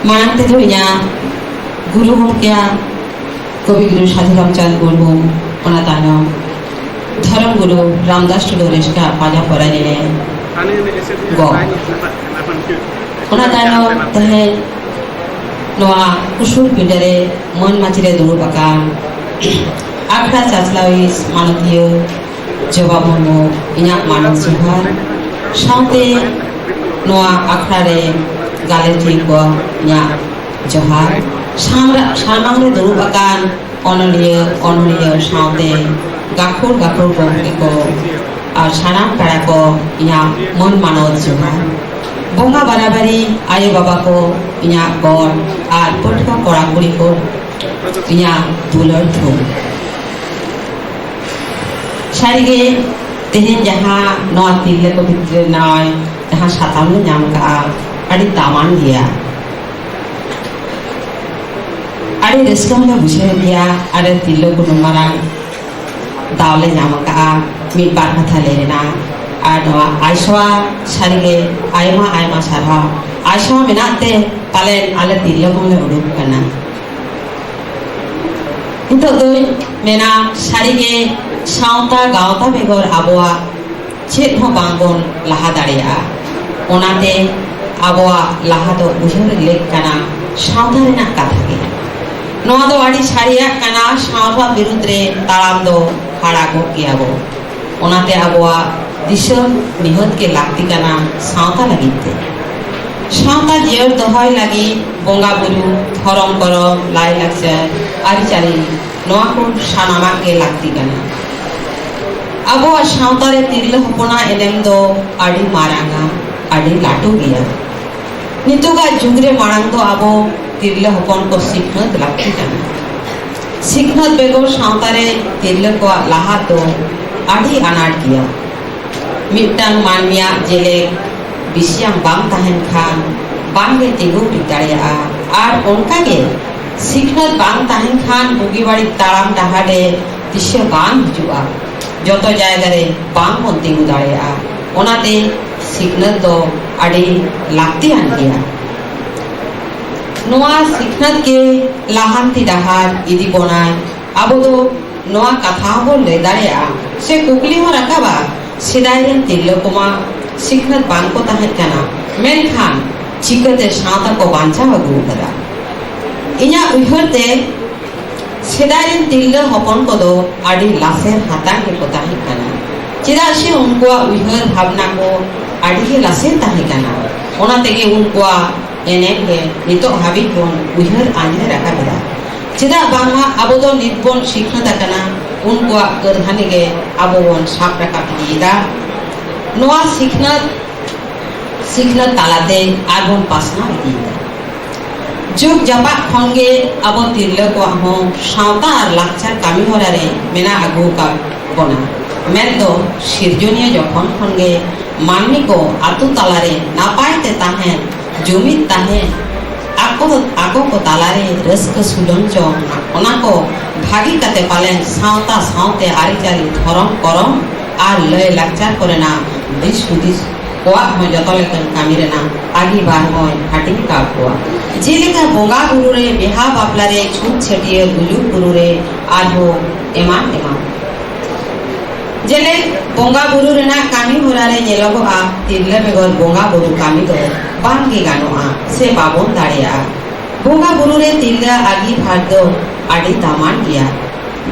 मानते तो यहाँ गुरु हम क्या कवि गुरु साधु रामचंद मुर्मू ओना तानो धर्म गुरु रामदास टुडुरेस का पाजा पड़ा ने गो ओना तानो तहे नोआ कुसुर पिंडरे मन माचिरे दुरु बका आखड़ा चाचलाविस मानतीय जवाब मुर्मू इन्या मानव सिंहार साउते नोआ आखड़ा रे गाले को nya johar samang dulu akan onolia saute gakur gomke ko ar sanam pera ko nya mon manot johar bonga barabari ayo baba ko nya gor ar potko kora kuri ko nya dulor thu sarige tehen jaha no tille ko bitre noy jaha satam nyam ka अड़ी तामान दिया अड़ी risk में बुझे दिया अरे तिल्लो को नुमारा दावले नामका मिट बार कथा लेना आडवा आइसवा सारिगे आयमा सारा आइसवा मिनाते पाले आले तिल्लो को में उड़ूप करना इंतो दो मेना सारिगे साउता गाउता बेगोर आबुआ चेत हो बांगोन लहा दाड़िया ओनाते आबुआ लाहा दो उजर लेक कना सावधा रेना कथा गे नोआ दो आड़ी सारिया कना सावधा बिरुद्रे तालाम दो हाड़ा गो कियाबो ओनाते आबुआ दिसम निहत के लागती कना सावधा लगिते सावधा जियर दोहय लगी बोंगा बुरु धरम करम लाई लाक्चर आरि चारि नोआ को सानामा के लागती कना आबुआ सावधा रे तिरले हपना एनेम दो आड़ी मारांगा आड़ी लाटू गिया नितुगा जुगरे मांग तो आबो तिरले हपन को सिखनत लागती जाना सिखनत बेगोर सावतारे तिरले को लाहा तो आड़ी अनाट किया मिट्टांग मानमिया जेले बिसियां बाम ताहेन खान बांगे तिगु बिताड़िया आर उनका के सिखनत बाम ताहेन खान बुगीबाड़ी तालाम डाहाडे दिशे बांग हिजुआ जतो जायगा रे बांग मन तिगु दाड़िया ओनाते सिखनत दो आड़ी लागती आन गया नोआ सिखनत के लाहांती डहार इदी बनाय आबो दो नोआ कथा बो ले दाड़िया से कुकली हो रखाबा सिदायरन तिल्लो कुमा सिखनत बांग को ताहे कना मेनखान चिकते सावता को बांचा अगु कदा इन्या उइहरते सिदायरन तिल्लो हपन को दो आड़ी लासेर हातां के को ताहे कना चिदा से उनको उइहर भावना को आड़ी के लासेर ताहे कना ओना तेगे उनको एनेम के नितो हाबी कोन उइहर आने रखा बदा चिदा बांगा आबो दो नितबोन सिखनत कना उनको करहाने के आबो वन साप रखा पीदा नोआ सिखनत तालाते आगोन पासना दीदा जुग जपा खंगे आबो तिरले को हो सावता आर लाक्चार कामी होरारे मेना आगु का बना मेन दो सिरजनिया जखन खंगे मानमी को आतु तालारे नापायते ताहेन जुमित ताहेन आको को तालारे रस्क सुलंजो ओना को भागी कते पालेन सावता सावते आरि चारि धरम करम आर लय लाक्चार करे ना दिस हुदिस कोआ हो जतले कन कामी रे ना आगी बार होय हाटिंग का कोआ जेलेका बोंगा गुरु रे बिहा बापला रे छूट छटिए गुजु गुरु रे आधो एमान जेले बोंगा बुरु रेना कामी होरारे जेलोगो आ तिरले बेगर बोंगा बुरु कामी दो बांगे गानो आ से बाबोन दाड़िया बोंगा बुरु रे तिरले आगी भार दो आड़ी दामान किया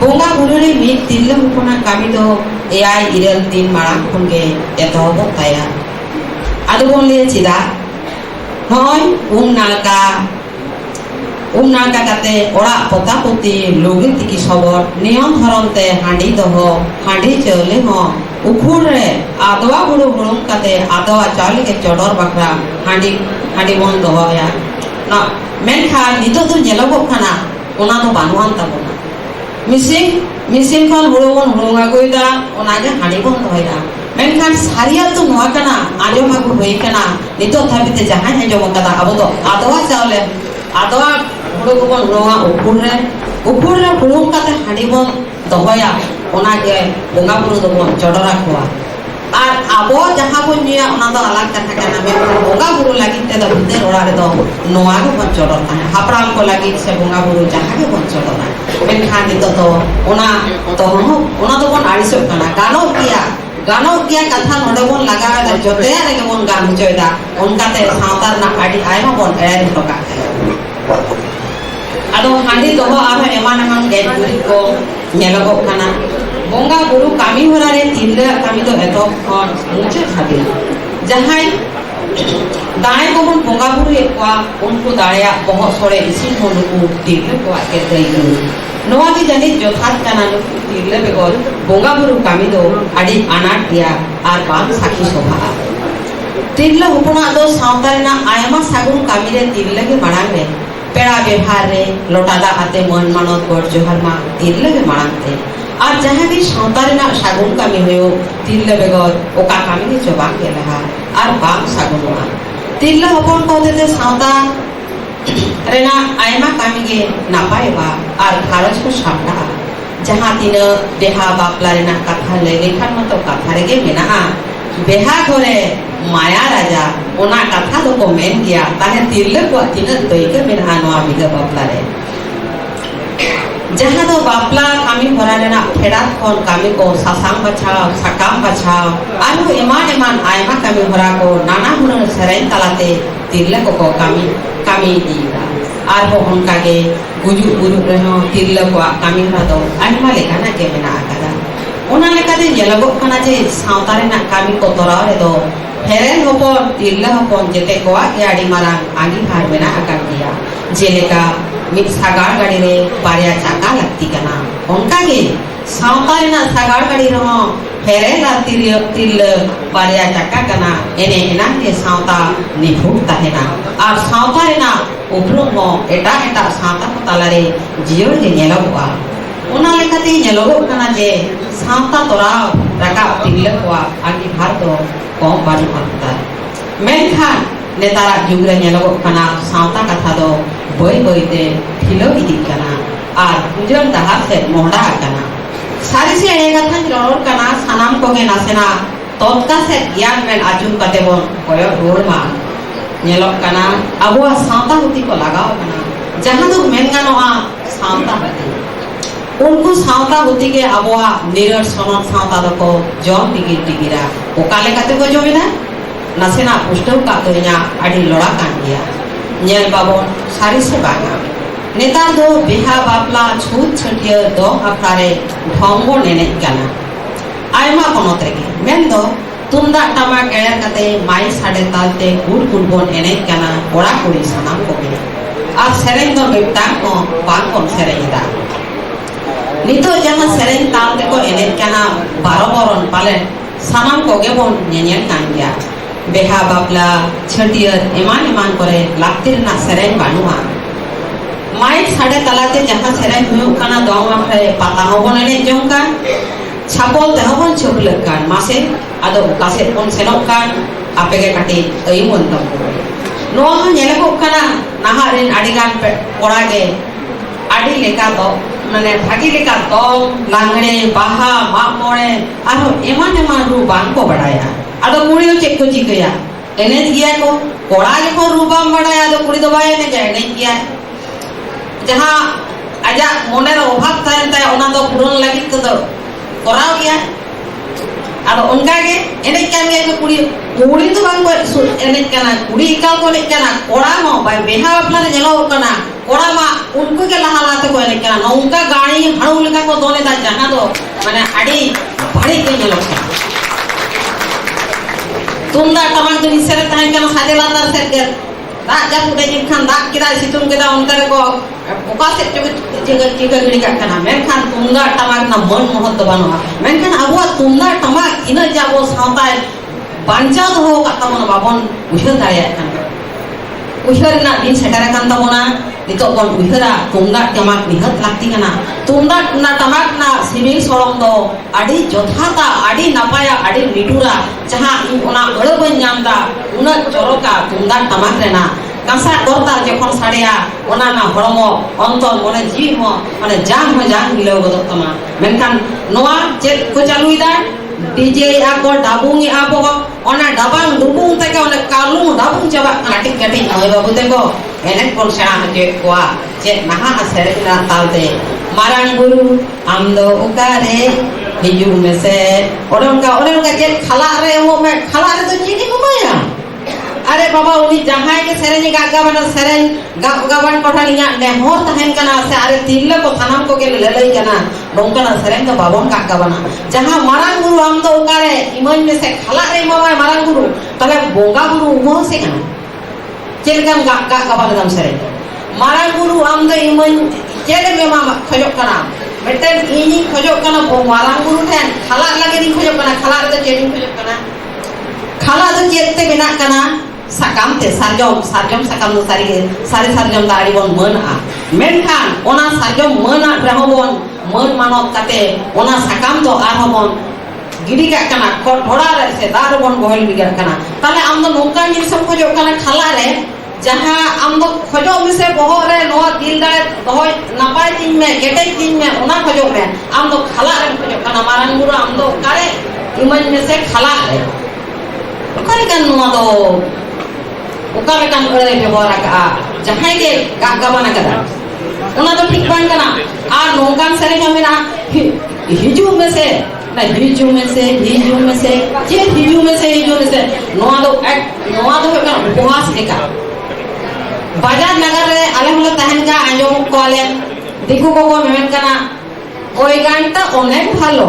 बोंगा बुरु रे मीट तिरले हुपना कामी दो एआई इरल तीन मारांग खुनगे एतोबो ताया आदुगोन लिए चिदा होय नालका काते ओड़ा पतापति लोगे तिकी सबर नियम धरमते हांडी दह हांडी चले हो उखुर रे आदवा बुड़ो बुड़म काते आदवा चावल के चडर बखरा हांडी बन दहया ना मेनखा नितो तो जेलबो खाना ओना तो बानुआन ताबोना मिसिंग खन बुड़ोबन हुंगा गइदा ओनागे हांडी बन दहया मेनखान सारिया तो नोआ कना आजो मागु होई कना नितो थाबिते जहां हे जम कदा अब तो आदवा चावल आदवा बुड़ो को रोगा उखुर रे बुड़ोम काते हांडी बन दहया ओना के बोंगा बुरु दो बन चोडरा कोआ और आबो जहां बन निया ओना दो अलग कथा kana मेन बोंगा बुरु लागि ते दो भितर ओड़ा रे दो नोआ के बन चोडर ता हापराम को लागि से बोंगा बुरु जहां के बन चोडरा मेन खान नितो तो ओना तो बन आड़िसो kana गानो किया कथा नोडे बन लगा दा जोते रे के बन गान होचोयदा उनकाते सावतार ना आडी आयमा बन एर टोका आदो हांडी दोहो आरो एमान गेट गुरी को नेलगो kana बोंगा बुरु कामी होरा रे तिल्ले कामी तो एतो खन मुचे खाबे जहाय दाय को बन बोंगा बुरु एकवा उनको दाया बहुत सोरे इसी होनुकु तिल्ले को आके देई नोआ की जानी जोथात kana नुकु तिल्ले बेगोल बोंगा बुरु कामी दो आडी अनाट दिया आर बाम साखी शोभा तिल्ले हुपना दो सावतारेना आयमा सागुन कामी रे तिल्ले के मांग रे पेड़ा व्यवहार रे लोटादा आते मन मानत गोड जोहर मा तिल्ले के मांगते और जहां भी सावतारेना सागुन कामी होयो तिल्ले बेगोल ओका कामी के जोबा के लहा और बाम सागुनवा तिल्ले हपन को देते सावता रेना आयमा कामी के नापाय बा और भारत को सापटा जहां तीन बेहा बापला रेना कथा ले लेखन मतो कथा रेगे मेना बेहा घरे माया राजा ओना कथा दो को मेन किया ताहे तिल्ले को तीन तोइके मेना नोआ बिगा बापला रे जहां दो बापला कामी भरा रेना फेडात कोन कामी को सासाम बचाओ सकाम बचाओ आरो एमान आयमा कामी भरा को नाना हुनर सरेन तलाते तिल्ले को कामी दीगा आर हो उनका के गुजु गुरु रहो तिल्ले को कामी भरा दो आयमा लेका ना के मेना आकादा ओना लेका दे येलगो kana जे सावतारे ना कामी को तोराव रे दो हेरेन होपन तिल्ले होपन जेते को के आडी मारां आगी भार मेना आका किया जेलेका मिट सागार गाड़ी रे बारिया चाका लगती kana उनका के सावतारे ना सागार गाड़ी रहो हेरेला तिल्ले बारिया चाका kana एने एना के सावता निफुट ताहेना और सावतारे ना उपरो मो एटा सावता को तालारे जियो जे नेलगवा ओना लेकाते नेलगो kana जे सावता तोराव राका तिल्ले को आगी भार दो कम बाजू करता मेनखान नेतारा जुगरे नेलगो kana सावता कथा दो बई बईते ठिलो इदी kana और उजल दहार से मोहडा kana सारी से ए कथा रोड kana सानाम को के नासेना तोतका से ज्ञान में आजुम कते बोन कोयो रोड मा नेलक kana अबो सावता हुती को लगाओ kana जहां दो मेन गानोआ सावता हती उनको सावता हुती के अबोआ निरर सनत सावता दको जॉन टिगिरा ओकाले कते को जोमिना नासेना पुष्टौ का तोया आडी लोड़ा कान गया नेल बाबन सारी से बागा नेता दो बिहा बापला छूत छटिया दो अखारे ढोंगो नेने काना आयमा कोनोत रेगे मेन दो तुमदा टमाक एर कते माई साडे तालते गुड बोन एने काना ओड़ा कुड़ी सनाम को के आ सेरेन दो बेटा को बान कोन सेरेदा नितो जहां सेरेन तालते को एने काना 12 बरन पाले सनाम को के बोन नेनेल कान गया बेहा बापला छटिया एमान करे लातिर ना सेरेन बानुआ माइक साडे तलाते जहां सेरेन हुयो काना दोंग आखरे पाता होबन एने जोंका छापल ते होबन चोकलक कान मासे आदो कासे कोन सेनक कान आपेगे काटी अयमन तम नो नेलेको काना नाहारेन आडिगान पड़ागे आडी लेका दो माने भागी लेका दोंग लांगड़े बाहा मामोड़े आरो एमान रु बान को बडाया आदो कुड़ियो चेक को चिकया एने किया को कोड़ा को रूबाम बडाया आदो कुड़ी दो बाय ने जाय ने किया जहां आजा मोने रो अभाव थायन ताय ओना दो पुरन लागि तो कराव गया आदो उनका के एने कान गया को कुड़ी तो बांग को एने काना कुड़ी का को ने काना कोड़ा नो बाय बेहा अपना ने जेलो काना कोड़ा मा उनको के लहालाते को एने काना उनका गाड़ी हड़ू लगा को दोने दा जहां दो माने आडी बड़ी के जेलो तुमदा टमाक तो निसरे ताहे काना सादे लातार से के दा जा पुदे जिन खान दा किदा सितुम केदा उनका को ओका से जगह गड़ी का kana मेनखान तुमदा टमाक ना मन महत बानवा मेनखान अबो तुमदा टमाक इन जाबो सावता बांचा दो का तमन बाबन उहर दाया kana उहर ना दिन सेटारा कान तमना नितो बन उहरा तुमदा टमाक निहत लागती kana तुमदा ना टमाक ना सिमिल सोलम दो आडी जोथाता आडी नापाया आडी निटुरा जहां इन ओना अड़बन नामदा उना चोरोका तुमदा टमाक रेना कांसा करता जखन साड़िया ओना ना हरमो अंतर मने जीव हो माने जान हो जान गिलो गदो तमा मेनखान नोआ चेक को चालुइदा डीजे आको डाबुंगी आबो ओना डाबांग डुबुंग तके ओना कालुंग डाबुंग चाबा काटिक काटिक नय बाबू देखो एने कोन सेना हजे कोआ जे नहा सेरेना तालते मारांग गुरु आमदो उकारे हिजू में से ओनका जे खाला रे मो में खाला रे तो चीनी घुमाया अरे बाबा उनी जहां के सेरेनी गागावन सेरेन गागावन कोठानिया ने होर तहन कना से अरे तिल्ले को थानाम को के लेलई कना नोंकना सेरेन तो बाबन गागावना जहां मारांग गुरु आमदो उकारे इमन में से खाला रे मामा मारांग गुरु तले बोंगा गुरु उमो से कना चेलगम गागावन दम सेरेन मारांग गुरु आमदो इमन चेले में मामा खजो कना मेटेन इनी खजो कना बो मारांग गुरु ठेन खाला लगे दी खजो कना खाला रे तो चेनी खजो कना खाला तो चेते बिना कना साकाम ते सारजम साकाम नो सारी सारजम दाड़ी बन मन आ मेनखान ओना सारजम मन आ रहबन मन मानत काते ओना साकाम तो आ हबन गिडी का कना कोठोड़ा रे से दार बन गोहल बिगर कना ताले आम दो नोका जिन सब को जो कना खाला रे जहां आम दो खजो मिसे बहो रे नो दिल दाए दो नपाय दिन में केटे दिन में ओना खजो में आम दो खाला रे खजो कना मारान गुरु आम दो कारे इमन में से खाला रे ओकारे kan नो दो ओकारे kan ओरे व्यवहार का जहां के गागावना कदा ओना तो ठीक बान कना आ नोकान सरे जमेना हिजू में से ना हिजू में से जे हिजू में से नोआ दो का उपवास एका बाजार नगर रे आले हलो तहन का आंजम कोले दिकु को मेमेन कना ओई गानटा अनेक भालो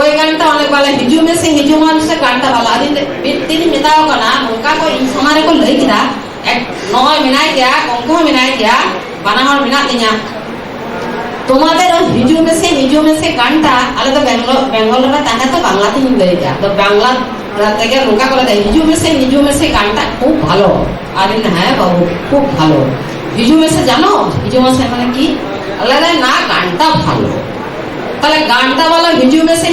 ओई गानटा अनेक वाला हिजू में से गानटा वाला दिन मिताओ कना नोका को इन समारे को लई किदा एक नय मिनाय गया अंको मिनाय गया बानाहर मिना दिया তোমাদের হিজু में से গানটা আলে তো বেঙ্গলরা তাহলে তো বাংলাতেই লই যা তো বাংলা থেকে নৌকা করে দেয় হিজু में से গানটা খুব ভালো আরে না হ্যাঁ বাবু খুব ভালো হিজু में से জানো হিজু में से মানে কি আলাদা না গানটা ভালো তাহলে গানটা বলা হিজু में से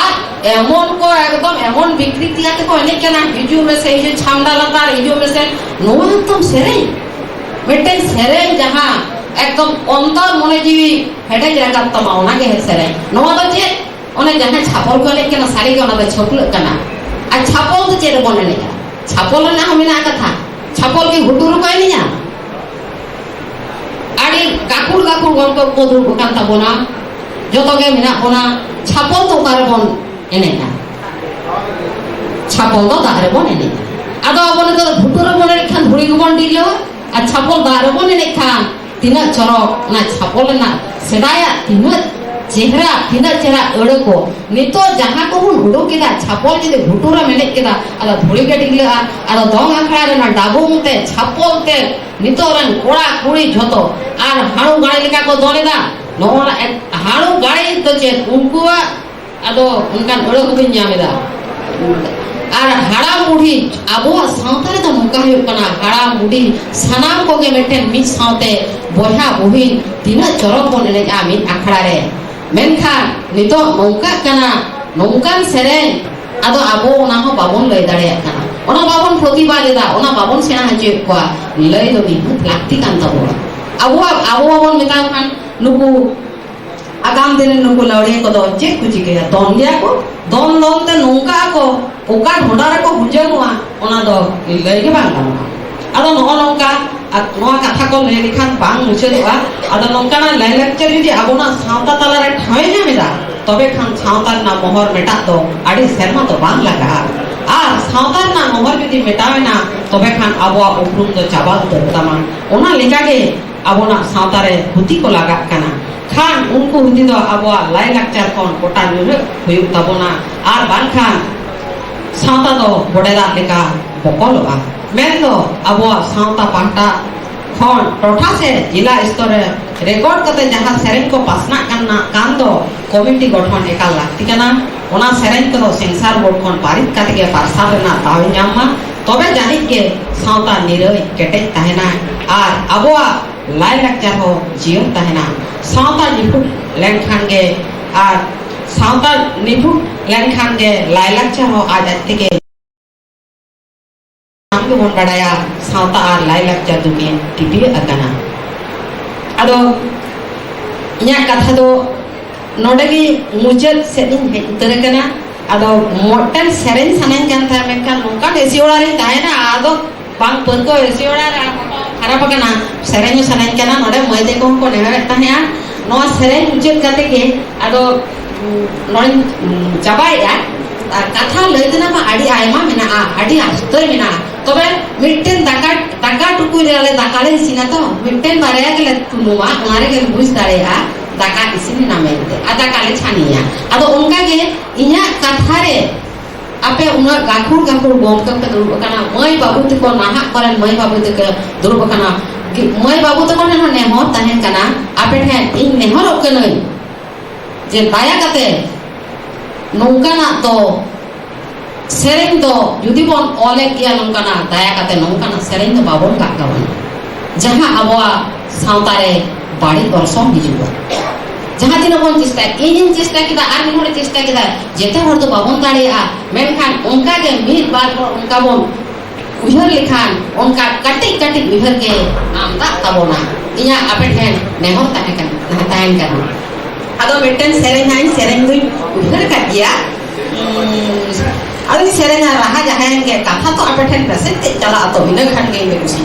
আর এমন কো একদম এমন বিকৃতি আছে কো অনেক কেন হিজু में से যে ছামডা লাতার হিজু में से নো একদম সেরে মেটেন সেরে যাহা एकदम अंतर मने जीवी हेडे जरा तमा ओना के हेसरे नोवा तो जे ओने जहां छापल को लेके ना साड़ी के ओना तो छोटल कना आ छापल तो चेरे बने ने छापल ना हमेना कथा छापल के हुटुर कोई नहीं आड़ी गाकुर गंको कोदुर बुकान ताबोना जतो के मिना बोना छापल तो कारबन एने ना छापल तो दारे बने ने आदो बने तो हुटुर बने खान धुरी को बन दिलो आ छापल दारे बने ने खान तीना चरक ना छापल ना सेदाया तीना चेहरा अड़े को नितो जहां को बुन हुडो केदा छापल जे घुटुरा मेले केदा आदा धुड़ी के डिगले आदा दंग आखड़ा रे ना डाबुंगते छापलते नितो रन कोड़ा कुड़ी झतो आर हाणु गाड़ी लेका को दोलेदा नोरा हाणु गाड़ी तो जे उनकुआ आदो उनकान अड़े को बिन जामेदा আর হাড়া মুড়ি আবহাওয়া সাঁওতারে তো নৌকা হয়ে কানা হাড়া মুড়ি সানাম কোগে মেটেন মিট সাঁওতে বহা বহি তিনা চরক বন এনে আমি আখড়ারে মেনখান নিতো নৌকা কানা নৌকান সেরেন আদো আবো ওনা হো বাবন লই দাঁড়িয়ে কানা ওনা বাবন প্রতিবাদেদা ওনা বাবন সেনা হাজে কোয়া লই দো বিহু লাগতি কান তাবো আবো বাবন মেতা খান নুকু आगाम दिन नुकु लौड़े को दो चे कुछ के दोन गया को दोन ते नौका को ओका ढोडारे को हुजनुआ ओना दो लई के बांगा आदो नौका नोआ कथा को ले लिखान बांग मुचेदवा आदो नौका ना लाई लेक्चर जुदी आबोना सावता तला रे ठाय जामेदा तबे खान सावता ना मोहर मेटा दो आडी शर्मा तो बांग लगा আর সাঁওতার না মোহর যদি মেটাবে না তবে খান আবহাওয়া উপরুম তো চাবা তো তামান ওনা লেখাগে আবনা সাঁওতারে হুতি को লাগা কানা खान उनको हुदी दो आबवा लाई लाक्चर कोन कोटा नुरे हुयुक ताबोना आर बानखान सावता दो बडेदा लेका बकलवा मेन दो आबवा सावता पांटा खन टोठा से जिला स्तरे रेकॉर्ड करते जहां सेरेन को पासना करना कान दो कमिटी गठन एका लागती कना ओना सेरेन को सेंसर बोर्ड खन पारित काते के पारसा ना तावे जामा तबे जानि के सावता निरय केटे ताहेना आर आबवा लाई लाक्चर हो जीवन ताहेना सावता निफुट लेनखान गे आर सावता निफुट लेनखान गे लाई लाक्चर हो आज के के बन बड़ाया सावता और लाई लाकचार दुके टिपी अकना अदो इया कथा दो नोडगी मुजत सेटिंग हेतरकना अदो मोटन सेरेन सनन जानता है मेका नोका एसी ओड़ारी तायना आदो बांग परको एसी ओड़ारा खराब अकना सेरेन सनन कना नोडे मयदे को नेहा ताया नो सेरेन मुजत कते के अदो नोन जबाया कथा लैदना मा आडी आयमा मेना आडी आस्तोय मेना तबे मिटेन दाका टुकु ले दाकाले सिना तो मिटेन बारेया के तुनुवा मारे के बुझ दाड़ेया दाका इसिन ना मेनते आदा काले छानिया आदो उनका के इया कथा रे आपे उना गाखुर गोम का दुरुब कना मय बाबू तको नाहा करन मय बाबू तको दुरुब कना मय बाबू तको ने नेहो तहेन कना आपे ठे इन नेहर ओकनय जे दाया कते नौकाना तो सेरेन दो जुदी बोन ओले किया नौकाना दाया कते नौकाना सेरेन दो बाबोन काकावन जहां अबवा सावतारे बाड़ी वर्षों हिजुआ जहां दिन बोन चेष्टा इन चेष्टा किदा आर निहोरे चेष्टा किदा जेते हर तो बाबोन दाड़िया मेनखान उनका के मिल बार उनका बोन उहर लिखान उनका कटिक उहर के आमदा तबोना इया आपे ठेन नेहर ताहेन कर अदो मिटन सेरेन हाइन सेरेन दुई उहर का दिया अदो सेरेन रहा जहां के कथा तो आपे ठेन प्रसिद्ध चला तो इन खान के बेकुसी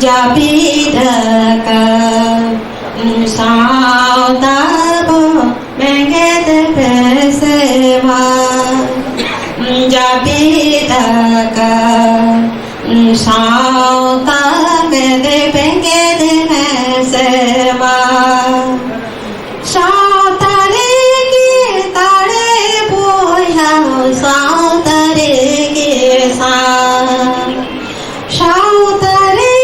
Jabidaka Saudabo Menget Pesema Jabidaka Saudabo Menget Pesema Saudare ki tare boya saudare ki sa saudare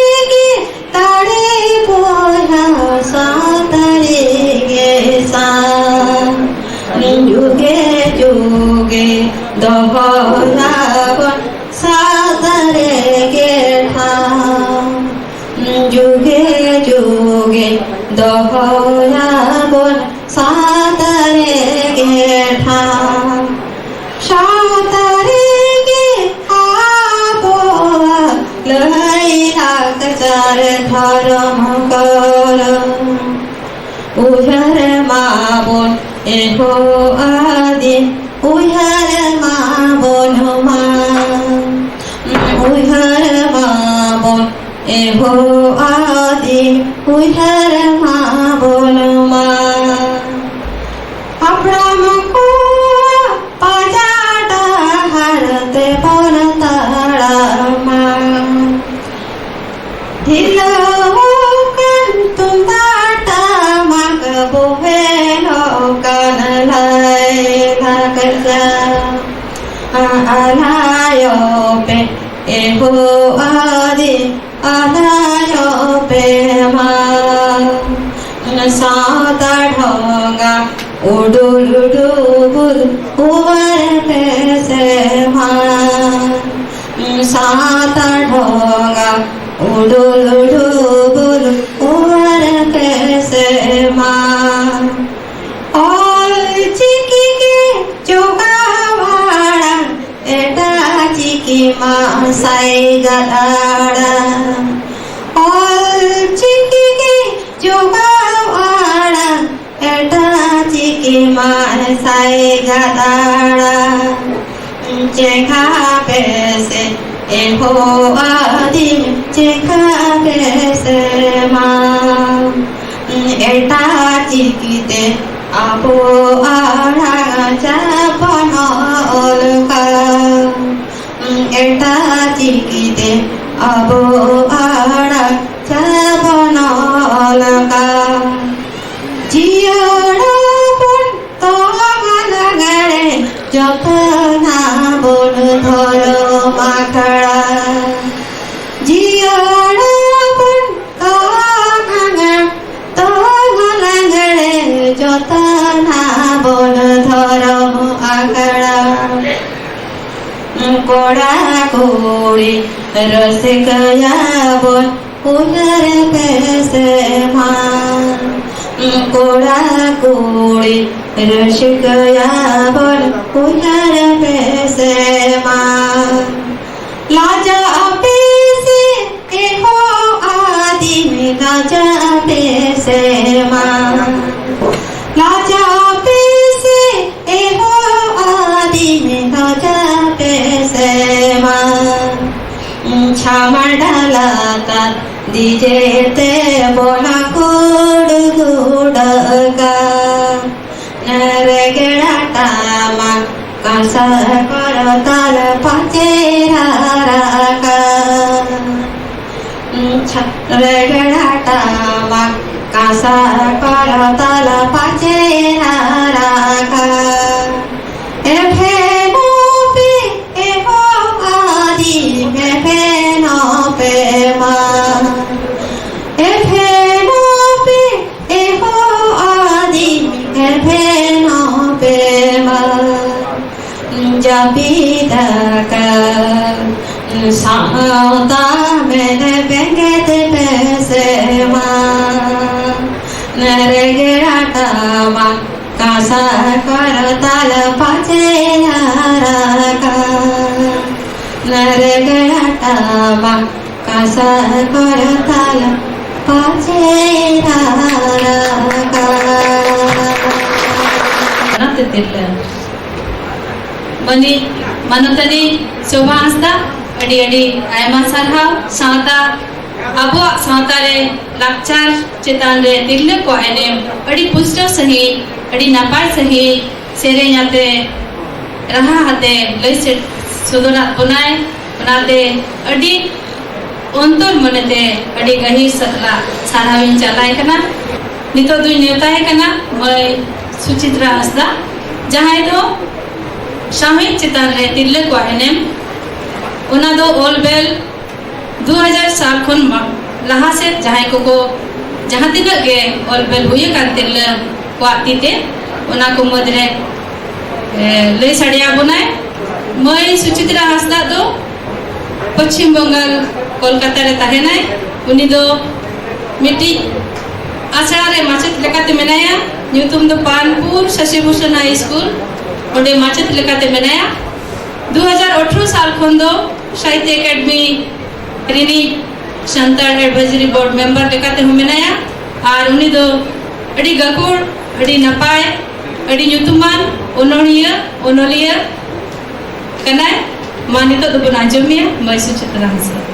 जुगे दोहरावन सादरे के ठाम जुगे दोहरावन सादरे के ठाम सादरे के आबोआ लैला कचार धर्म कर उहर माबोन एहो आदि उहर माबोन उहर माबोन एहो आदि उहर माबोन अब्राम को पाजाटा हरते पन तारा मा ढिलो Alayope eho adi alayope ma saata dhonga uduludubul uvar pese ma saata dhonga uduludubul uvar pese ma all chiki ke chogawada eta chiki ma sai gadada all chiki ke chogawada eta chiki ma sai gadada chekha pese eho adi chekha pese ma eta chikite abo ara japana olka eta chikite abo ara japana olka jiora pon tomana gare japana bon dhoro makara jiora pon tomana gare jota कोड़ा कोड़ी रसिकया बोल उधर पैसे मान कोड़ा कोड़ी रसिकया बोल उधर पैसे मान लाजा पैसे हो आदि में लाजा पैसे मान लाजा पैसे हो आदि में लाजा पैसे मान छामर डालाता दीजे ते बोला गुड़ गुड़का नरेगड़ा टामा कासा करो ताल पचेरा का नरेगड़ा टामा कासा करो ताल पचेरा का ए भेनो पे ए हो आदि में भेनो पे मां ए भेनो पे ए हो आदि में भेनो पे मां जबीदा का साता मैंने बेंगेत पैसे मां नरेगड़ा टामा कासा कर ताल पाचे का नरेगड़ा टामा कासा कर ताल पाचे का मनी मनोतनी शोभा हंसदा अड़ी अड़ी आयमा सारहाव सावता अबो सावता रे लाकचार चेतान रे तिरले को एनेम अड़ी पुष्ट सही अड़ी नापाय सही सेरेኛते रहा हाते लैसे सुदोना बनाए बनाते अड़ी अंतर मनते अड़ी गही सतला साराविन चलाय कना नितो दुई नेता है कना मैं सुचित्रा हंसदा जहां दो सामयिक चितान रे तिरले को एनेम उना दो ऑल बेल 2000 साल खन लहा से जहां को जहां तिना गे ऑल बेल हुए कान तिरले को आतीते उना को मदरे ले सड़िया बनाए मैं सुचित्रा हंसदा दो पश्चिम बंगाल कोलकाता रे तहेनाय उनी दो मिट्टी आशा रे माचेत लेकाते मेनाया न्यूतुम दो पानपुर शशिभूषण हाई स्कूल ओडे माचेत लेकाते मेनाया 2018 साल खन दो साहित्य एकेडमी रिनी संतान एडवाइजरी बोर्ड मेंबर लेकाते हु मेनाया और उनी दो अड़ी गकुड़ अड़ी नपाय अड़ी न्यूतुमान ओनोलिया ओनोलिया कनाय मानितो दो बन आंजमिया मैं सुचित्रा हंसदा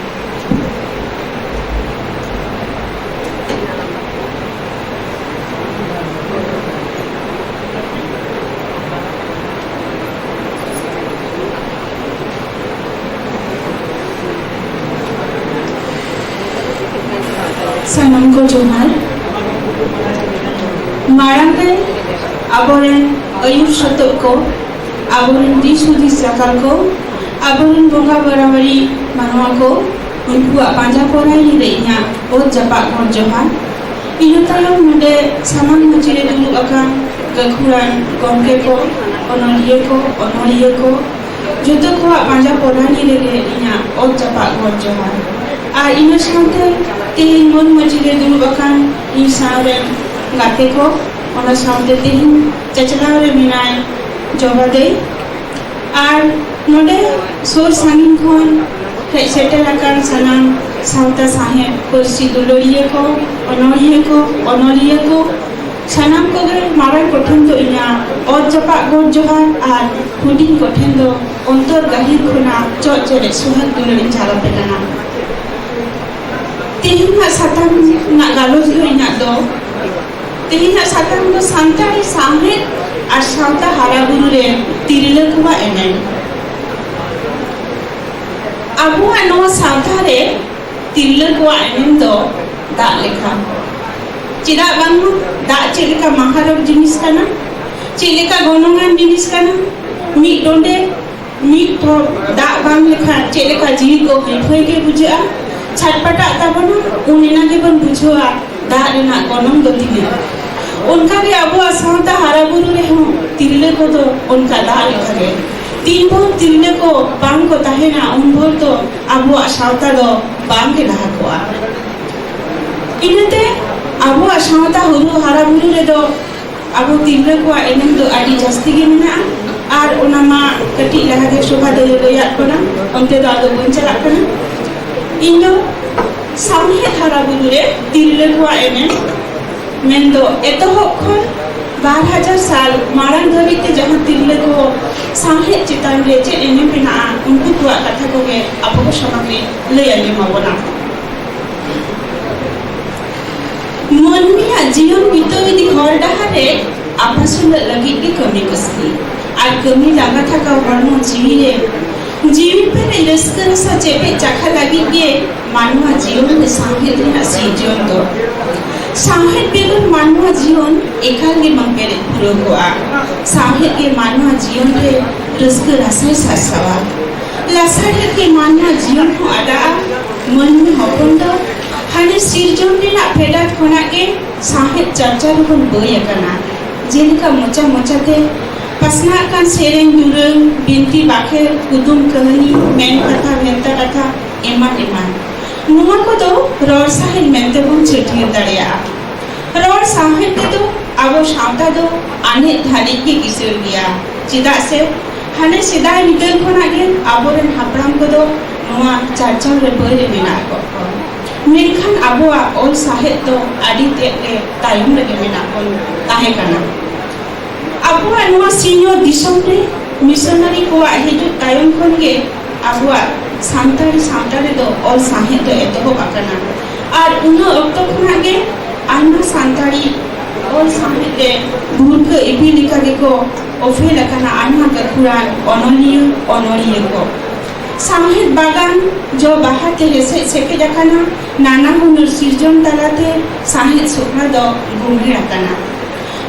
सानाम को जोहार मारांग रे आबोरेन अयुर शतक को आबोरेन दिस हुदिस जाकाल को आबोरेन बोंगा बराबरी मानवा को उनकुआ पांजा पोराई रे इना ओ जपा को जोहार इनो तायम नडे सानाम मचिरे दुलु अकान गखुरान गंगे को ओनलिये को जुतो को पांजा पोराई रे इना ओ जपा को जोहार आ इनो साथे तेहिन मन मजिले दुलु अकान इ सारे गाते को ओना साथे तेहिन चचला रे मिनाय जवा दे आर नोडे सोर सानिन खन हे सेटेल अकान सनाम सावता साहेब कुर्सी दुलोरिये को ओनलिये को सनाम को गे माराय कोठन दो इना और जपा गोड जोहार आर हुडिन कोठन दो अंतर गाहिर खुना चोचरे सुहाग दुलोरिन चाला पेलाना तेहिना साताम ना गालोज होइना दो तेहिना साताम दो सांतारी साहेब और सावता हाराबुरु रे तिरले कुवा एने अबुआ नवा सावता रे तिरले कुवा एने दो दा लेखा चिदा बांगु दा चेलेका महारब जिनिस काना चेलेका गोनोंगान जिनिस काना मी डोंडे मी तो दा बांग लेखा चेलेका जीव को हेफय के बुझा छटपटा ताबना उनेना के बन बुझवा दा रेना गोनोंग दो तिने उनका के अबुआ सावता हाराबुरु रे हो तिरले को तो उनका दा लेखा गे तीन भोर तिरले को बांग को ताहेना उन भोर तो अबुआ सावता दो बांग के लहा कोआ इनते अबुआ सावता हुरु हारा बुरु रे दो अबु तिरले को एनम दो आदि जास्ती गे मेना आर ओनामा कटी लहा के शोभा दो याद कोना onte do ado bon chalak kana indo samhe hara budu re तिरले को एने मेंदो एतोहब खन 12,000 साल मारांग धरिते जहां तिरले को साहे चितान रे चे एने पिना उनको को कथा को के आपको समग्रे ले आने मावना मनमिया जीवन बितो विधि घर डहारे आपसुल लगी के कमी कसली আর कमी লাগা থাকা হরম জীবিরে जीवी पर रस्कर सचेपे चाखा लगी के मानवा जीवन में सांहेत ना सीजन दो सांहेत बेगर मानवा जीवन एकागे मंगेरे पुरो गोआ सांहेत के मानवा जीवन रे रस्कर आसे सासवा लासाहेत के मानवा जीवन को आदा मन में हपन दो हाने सीजन रे ना फेडात खोना के सांहेत चर्चा रुपन बोय कना जेलका mocha मोचाते पसना kan sereng durung binti bakhe kudum kahani men katha benta katha eman nuwa ko do ror sahid mente bon chetiye dariya ror sahid te do abo sawta do ane dhari ke kisir giya chida se hane sidai nitel khona ge aboren hapram ko do nuwa charcha re boy re mena ko menkan abo ol sahid do adi te tayum re mena kon tahe kana Abua नुआ सीनियो दिसम रे missionary को हिजु तायम खन के अबुआ सांतारी दो और साहे तो एतो बाकना और उन अक्तो खना के आना सांतारी और साहे के भूर्ग इबी लिखा के को ओफे लकना आना गकुरान ओनोलिय को साहेब बागान जो बाहते हेसे सेके जकना नाना हुनर सिरजन तलाते साहेब सुखना दो गुंगे रकना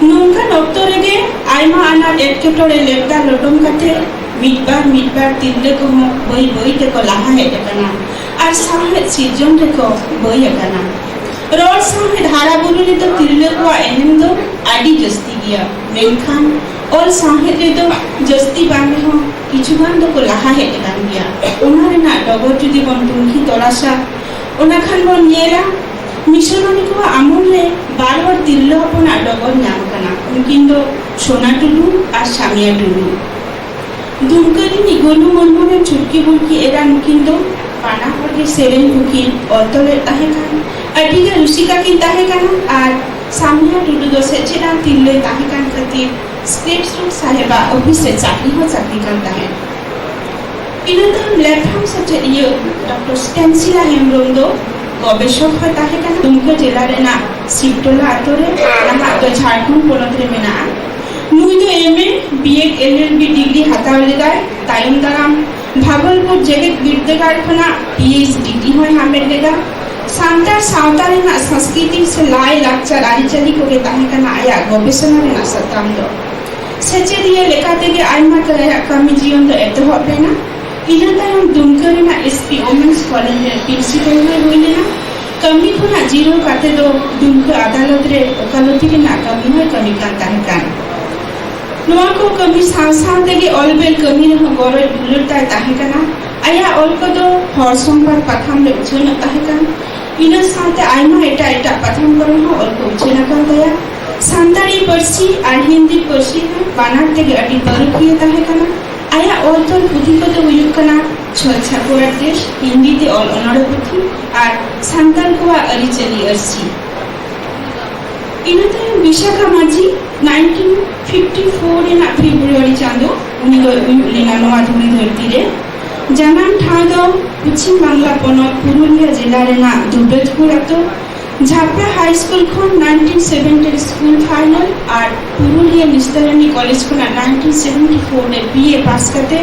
नोंका नोक्तोरेगे आयमा आना एटकेटोरे लेपदा लोटम काते मिटबार तिरले को बई ते को लाहा हे देखना आर साहे सिजन रे को बई एकना रोड साहे धारा बुलुनी तो तिरले को एनम दो आडी जस्ती गिया मेनखान और साहे रे तो जस्ती बाने हो किछुगान दो को लाहा हे देखान गिया उनारे ना डगर जुदी बन तुमकी तलाशा ओना खान बन नेला मिशनरी को आमुले बार तिरले अपना डगर नाम कना उनकिन दो सोना टुलू और सामिया टुलू दुमकरी नि गोलू मनमने छुटकी बुलकी एरा नुकिन दो पाना पर सेरेन बुकिन औतले ताहे कान अटिगा रुसिका किन ताहे कान और सामिया टुलू दो सेचेना तिरले ताहे कान खातिर स्टेट रूट साहेबा ऑफिस से चाकरी कान ताहे इनतो लेफ्ट हैंड सचे ये डॉक्टर स्टेंसिला हेमब्रम दो गवेषक হয় তাহে কানা দুমকা জেলা রে না সিপটোলা আতরে না তো ঝাড়খণ্ড পনত রে মেনা মুই তো এমএ বিএড এলএলবি ডিগ্রি হাতালে গায় তাইম দারাম ভাগলপুর জেগে বিদ্যাগার খনা পিএইচ ডিগ্রি হয় হামের লেগা सांतार सावतार ना संस्कृति से लाई लाक्चर आरिचाली को के ताहे काना आया गवेषणा रे ना सताम दो सेचे दिए लेकाते के आइमा करे कमी जीवन दो एतो होबे ना इना तायम दुमकरे ना एसपी वुमेन्स कॉलेज रे प्रिंसिपल में होइले ना कमी खुना जीरो काते दो दुमक अदालत रे ओकालती रे ना कमी होय कमी कान ताहे कान नोआ को कमी सांसार देगे ऑलबेल कमी रे गरे बुलता ताहे काना आया ऑल को दो हर सोमवार प्रथम रे उछन ताहे कान इना साथे आइमा एटा प्रथम करो हो ऑल को उछन कान दया सांतारी पर्सी और हिंदी पर्सी बानार तेगे अडी बरुकिए ताहे काना आया ऑल तो पुथी को तो हुयुक कना छोछा कोरा देश हिंदी ते ऑल अनड़ पुथी और सांताल को अरिचली अरसी इनते विशाखा माझी 1954 ना फेब्रुआरी चांदो उनी दो लिना नोआ धुरी धरती रे जानाम ठाव दो पश्चिम बांग्ला पनत पुरुलिया जिला रे ना दुर्गतपुर तो झापड़ा हाई स्कूल खन 1970 स्कूल फाइनल और पुरुलिया निस्तरणी कॉलेज को 1974 रे बीए पास करते